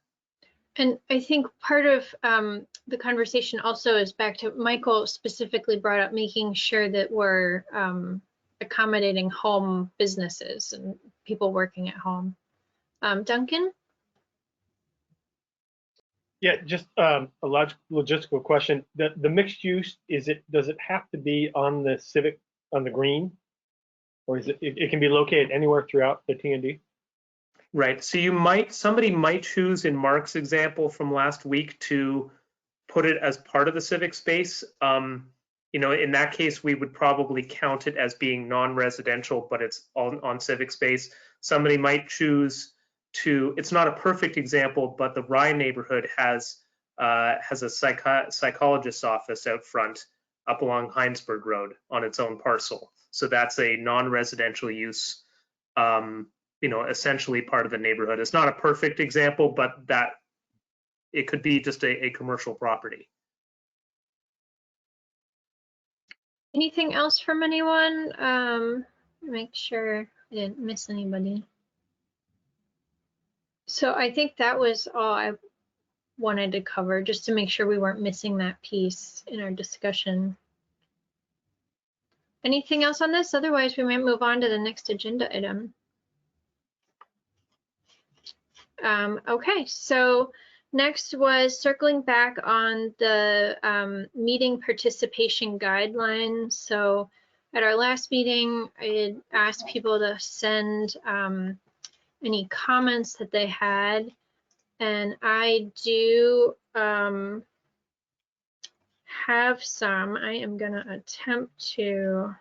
And I think part of the conversation also is back to Michael specifically brought up making sure that we're accommodating home businesses and people working at home. Duncan? Yeah, just a logistical question. The mixed use, does it have to be on the green? Or is it can be located anywhere throughout the T&D? Right, so somebody might choose in Mark's example from last week to put it as part of the civic space. You know, in that case, we would probably count it as being non-residential, but it's on civic space. Somebody might choose to, it's not a perfect example, but the Rye neighborhood has a psychologist's office out front up along Heinsberg Road on its own parcel. So that's a non-residential use, you know, essentially part of the neighborhood. It's not a perfect example, but that it could be just a commercial property. Anything else from anyone? Make sure I didn't miss anybody. So I think that was all I wanted to cover, just to make sure we weren't missing that piece in our discussion. Anything else on this? Otherwise, we might move on to the next agenda item. Okay, so next was circling back on the meeting participation guidelines. So at our last meeting, I had asked people to send any comments that they had, and I do have some. I am gonna attempt to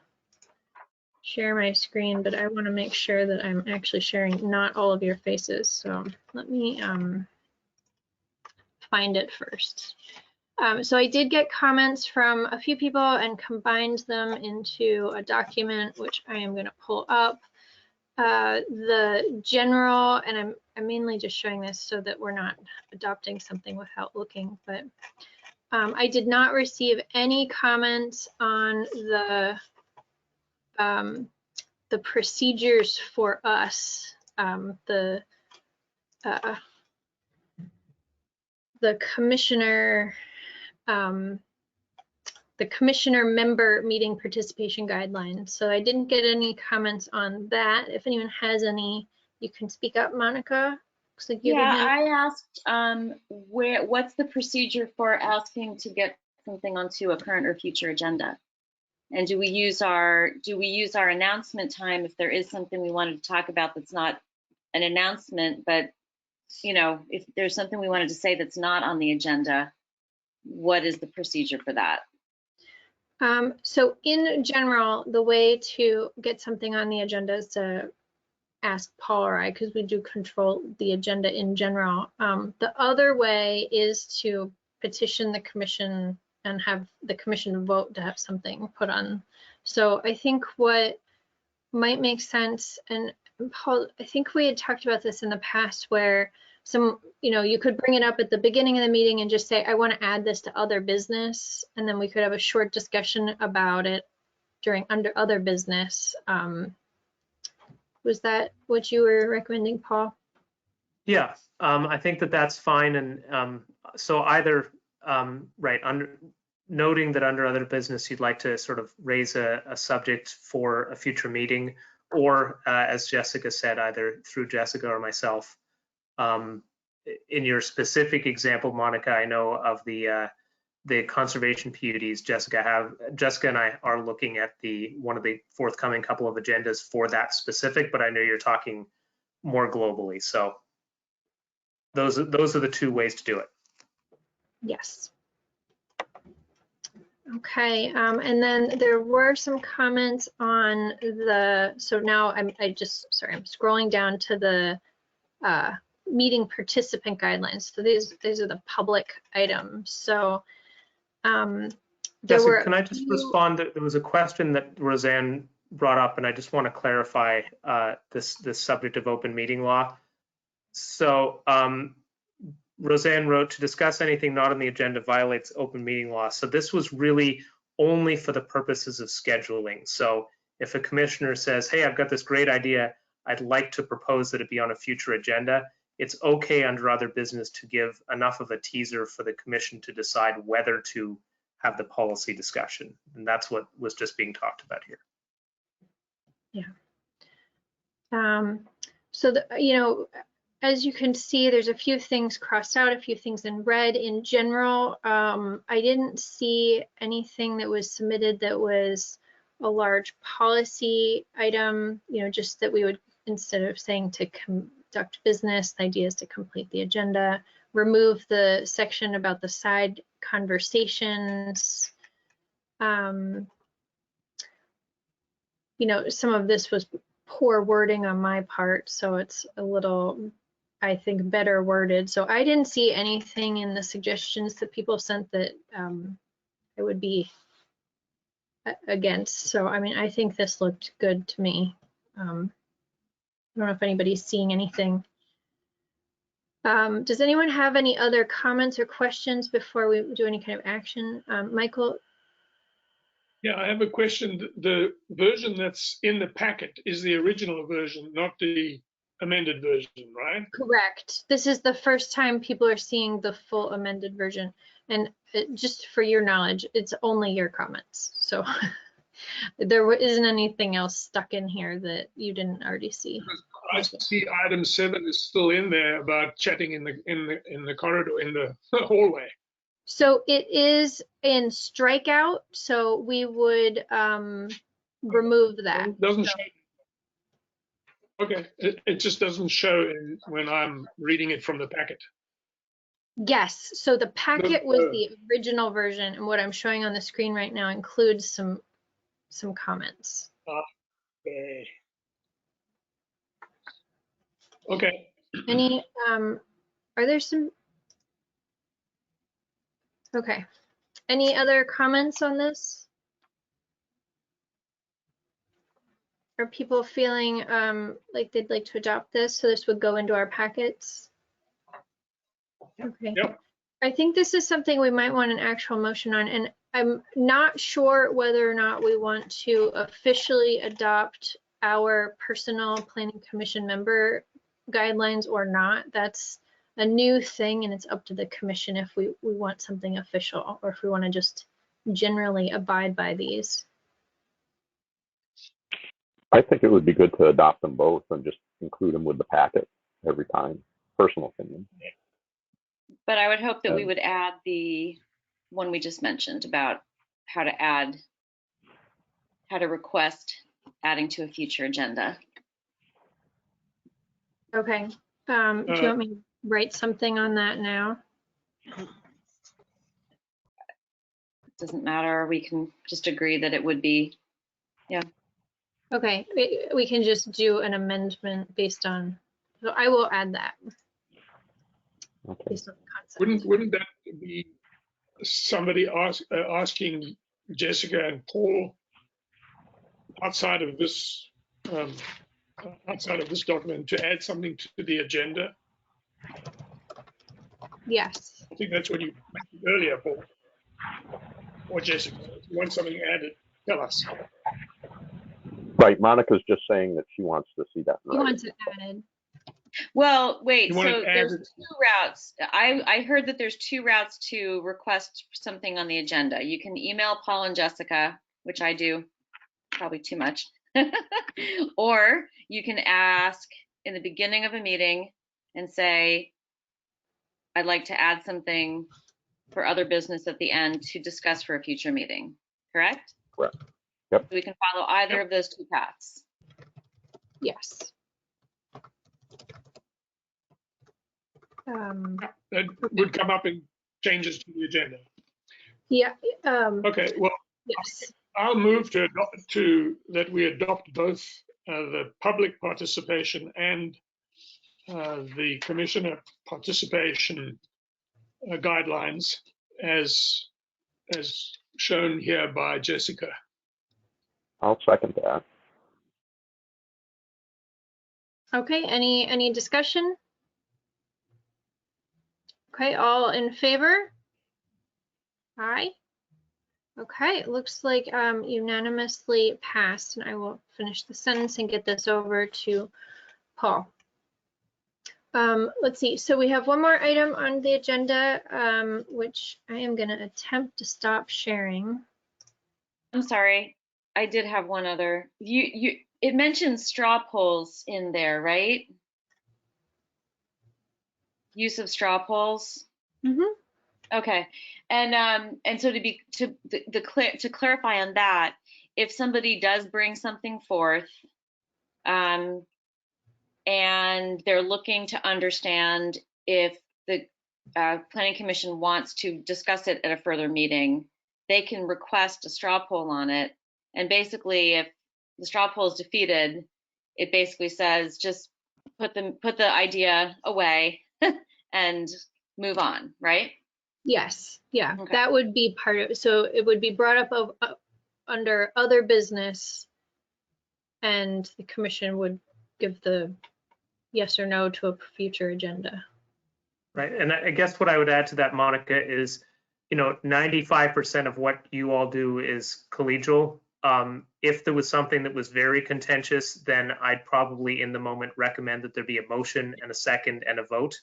share my screen, but I want to make sure that I'm actually sharing not all of your faces. So let me find it first. So I did get comments from a few people and combined them into a document, which I am going to pull up. The general, and I'm mainly just showing this so that we're not adopting something without looking, but I did not receive any comments on the procedures for us, the commissioner, member meeting participation guidelines. So I didn't get any comments on that. If anyone has any, you can speak up, Monica. Looks like you I asked what's the procedure for asking to get something onto a current or future agenda? And do we use our announcement time if there is something we wanted to talk about that's not an announcement, but you know, if there's something we wanted to say that's not on the agenda, what is the procedure for that? So in general, the way to get something on the agenda is to ask Paul or I, because we do control the agenda in general. The other way is to petition the commission and have the commission vote to have something put on. So I think what might make sense, and Paul, I think we had talked about this in the past, where you could bring it up at the beginning of the meeting and just say, I want to add this to other business, and then we could have a short discussion about it under other business. Was that what you were recommending, Paul? Yeah, I think that that's fine. And so either, noting that under other business, you'd like to sort of raise a subject for a future meeting, or as Jessica said, either through Jessica or myself. In your specific example, Monica, I know of the conservation PUDs. Jessica and I are looking at one of the forthcoming couple of agendas for that specific, but I know you're talking more globally. So those are the two ways to do it. Yes. Okay, and then there were some comments on so now I'm scrolling down to the meeting participant guidelines. So these are the public items. So Jessica, can I just respond? There was a question that Roseanne brought up, and I just want to clarify this subject of open meeting law. So Roseanne wrote, to discuss anything not on the agenda violates open meeting law. So this was really only for the purposes of scheduling. So if a commissioner says, hey, I've got this great idea, I'd like to propose that it be on a future agenda, it's okay under other business to give enough of a teaser for the commission to decide whether to have the policy discussion. And that's what was just being talked about here. Yeah. So, as you can see, there's a few things crossed out, a few things in red. In general, I didn't see anything that was submitted that was a large policy item, just that we would, instead of saying to conduct business, the idea is to complete the agenda, remove the section about the side conversations. Some of this was poor wording on my part, so it's a little, I think, better worded. So I didn't see anything in the suggestions that people sent that I would be against. So, I mean, I think this looked good to me. I don't know if anybody's seeing anything. Does anyone have any other comments or questions before we do any kind of action? Michael? Yeah, I have a question. The version that's in the packet is the original version, not the amended version, right? Correct. This is the first time people are seeing the full amended version. And just for your knowledge, it's only your comments. So there isn't anything else stuck in here that you didn't already see. I see item 7 is still in there about chatting in the corridor, in the hallway. So it is in strikeout, so we would remove that. It doesn't show. Okay, it just doesn't show when I'm reading it from the packet. Yes, so the packet was the original version, and what I'm showing on the screen right now includes some comments. Okay. Any are there some? Okay. Any other comments on this? Are people feeling like they'd like to adopt this, so this would go into our packets? Okay. Yep. I think this is something we might want an actual motion on, and I'm not sure whether or not we want to officially adopt our personal planning commission member guidelines or not. That's a new thing, and it's up to the commission if we want something official or if we want to just generally abide by these. I think it would be good to adopt them both and just include them with the packet every time. Personal opinion. But I would hope that we would add the one we just mentioned about how to request adding to a future agenda. Okay. Do you want me to write something on that now? doesn't matter. We can just agree that it would be, Okay, we can just do an amendment based on, so I will add that Okay. based on the concept. Wouldn't that be somebody asking Jessica and Paul outside of this document to add something to the agenda? Yes. I think that's what you mentioned earlier, Paul. Or Jessica, if you want something added, tell us. Right, Monica's just saying that she wants to see that. in He writing. wants it added. well, wait, You so want it there's added? 2 routes. I heard that there's 2 routes to request something on the agenda. You can email Paul and Jessica, which I do, probably too much. Or you can ask in the beginning of a meeting and say, I'd like to add something for other business at the end to discuss for a future meeting, correct? Correct. Yep. We can follow either of those 2 paths. Yes. That would come up in changes to the agenda. Yeah, Okay, well, yes. I'll move that we adopt both the public participation and the commissioner participation guidelines as shown here by Jessica. I'll second that. Okay, any discussion? Okay, all in favor? Aye. Okay, it looks like unanimously passed, and I will finish the sentence and get this over to Paul. Let's see, so we have one more item on the agenda, which I am going to attempt to stop sharing. I'm sorry, I did have one other. It mentions straw polls in there, right? Use of straw polls. Mm-hmm. Okay, and so to clarify on that, if somebody does bring something forth, and they're looking to understand if the Planning Commission wants to discuss it at a further meeting, they can request a straw poll on it. And basically, if the straw poll is defeated, it basically says just put the idea away and move on, right? Yes, yeah, Okay. that would be part of, so it would be brought up under other business, and the commission would give the yes or no to a future agenda. Right, and I guess what I would add to that, Monica, is, 95% of what you all do is collegial. If there was something that was very contentious, then I'd probably in the moment recommend that there be a motion and a second and a vote.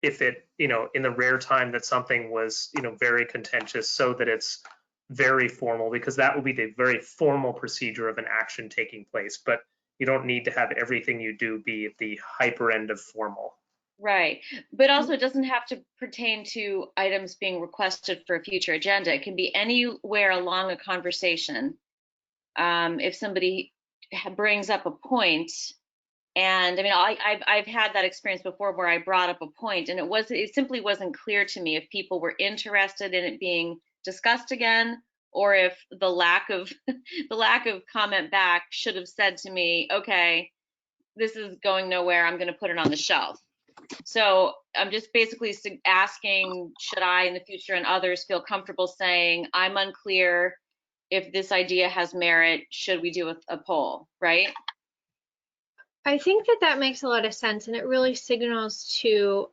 If it, in the rare time that something was, very contentious, so that it's very formal, because that will be the very formal procedure of an action taking place. But you don't need to have everything you do be at the hyper end of formal. Right, but also it doesn't have to pertain to items being requested for a future agenda. It can be anywhere along a conversation. If somebody brings up a point, and I mean, I've had that experience before where I brought up a point, and it simply wasn't clear to me if people were interested in it being discussed again, or if the lack of comment back should have said to me, okay, this is going nowhere, I'm going to put it on the shelf. So I'm just basically asking, should I in the future and others feel comfortable saying, I'm unclear if this idea has merit, should we do a poll, right? I think that makes a lot of sense, and it really signals to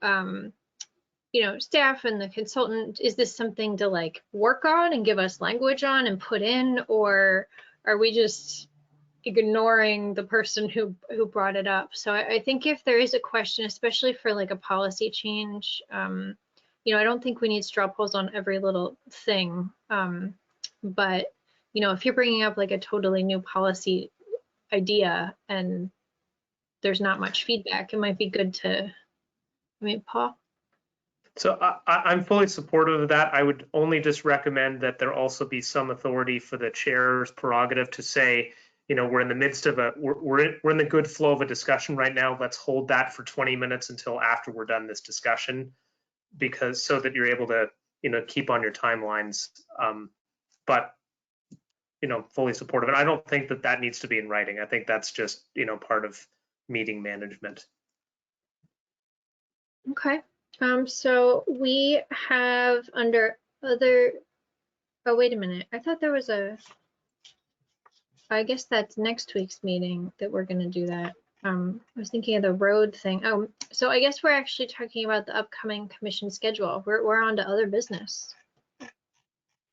staff and the consultant, is this something to like work on and give us language on and put in, or are we just ignoring the person who brought it up? So I think if there is a question, especially for like a policy change, I don't think we need straw polls on every little thing. But if you're bringing up like a totally new policy idea and there's not much feedback, it might be good to, Paul? So I'm fully supportive of that. I would only just recommend that there also be some authority for the chair's prerogative to say, we're in the midst of we're in the good flow of a discussion right now. Let's hold that for 20 minutes until after we're done this discussion, because so that you're able to, keep on your timelines. But fully supportive. And I don't think that needs to be in writing. I think that's just, part of meeting management. Okay. So we have under other, oh, wait a minute. I thought there was I guess that's next week's meeting that we're going to do that. I was thinking of the road thing. Oh, so I guess we're actually talking about the upcoming commission schedule. We're on to other business.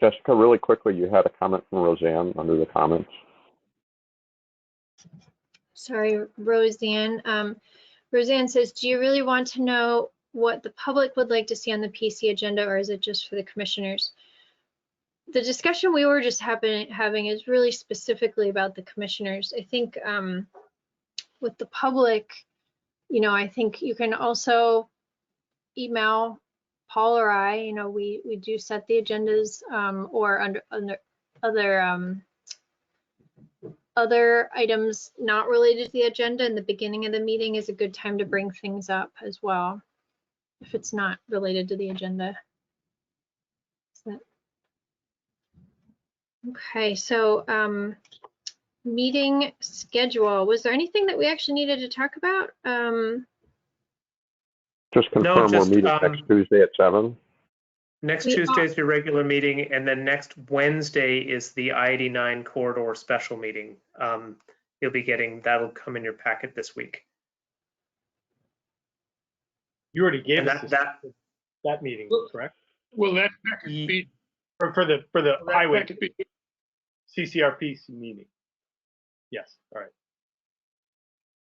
Jessica, really quickly, you had a comment from Roseanne under the comments. Sorry, Roseanne. Roseanne says, do you really want to know what the public would like to see on the PC agenda, or is it just for the commissioners? The discussion we were just having is really specifically about the commissioners. I think with the public, I think you can also email Paul or I. We do set the agendas, or under other items not related to the agenda in the beginning of the meeting is a good time to bring things up as well, if it's not related to the agenda. Okay, so meeting schedule. Was there anything that we actually needed to talk about? Just confirm we're meeting next Tuesday at 7. Next Tuesday is your regular meeting, and then next Wednesday is the I-89 corridor special meeting. You'll be getting, that'll come in your packet this week. You already gave And us that meeting, correct? Well, that could be For the highway could be, CCRP meeting. Yes, all right.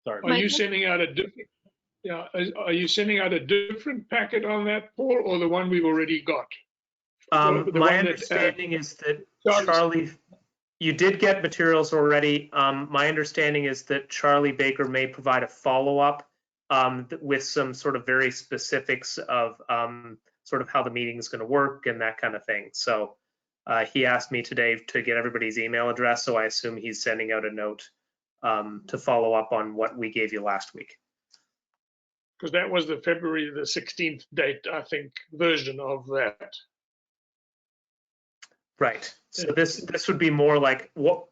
Sorry. are you sending out a different? Yeah, are you sending out a different packet on that, Paul, or the one we've already got? My understanding is that Charlie, you did get materials already. My understanding is that Charlie Baker may provide a follow-up with some sort of very specifics of sort of how the meeting is going to work and that kind of thing. So he asked me today to get everybody's email address, so I assume he's sending out a note to follow up on what we gave you last week. Because that was the February the 16th date, I think, version of that. Right. So this would be more like what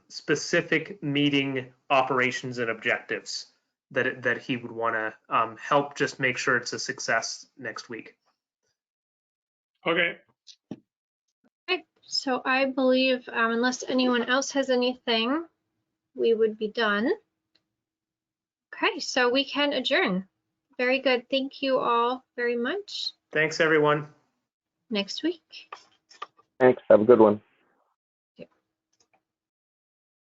specific meeting operations and objectives that he would want to help just make sure it's a success next week. Okay. Okay, so I believe unless anyone else has anything, we would be done. Okay, so we can adjourn. Very good. Thank you all very much. Thanks, everyone. Next week. Thanks. Have a good one.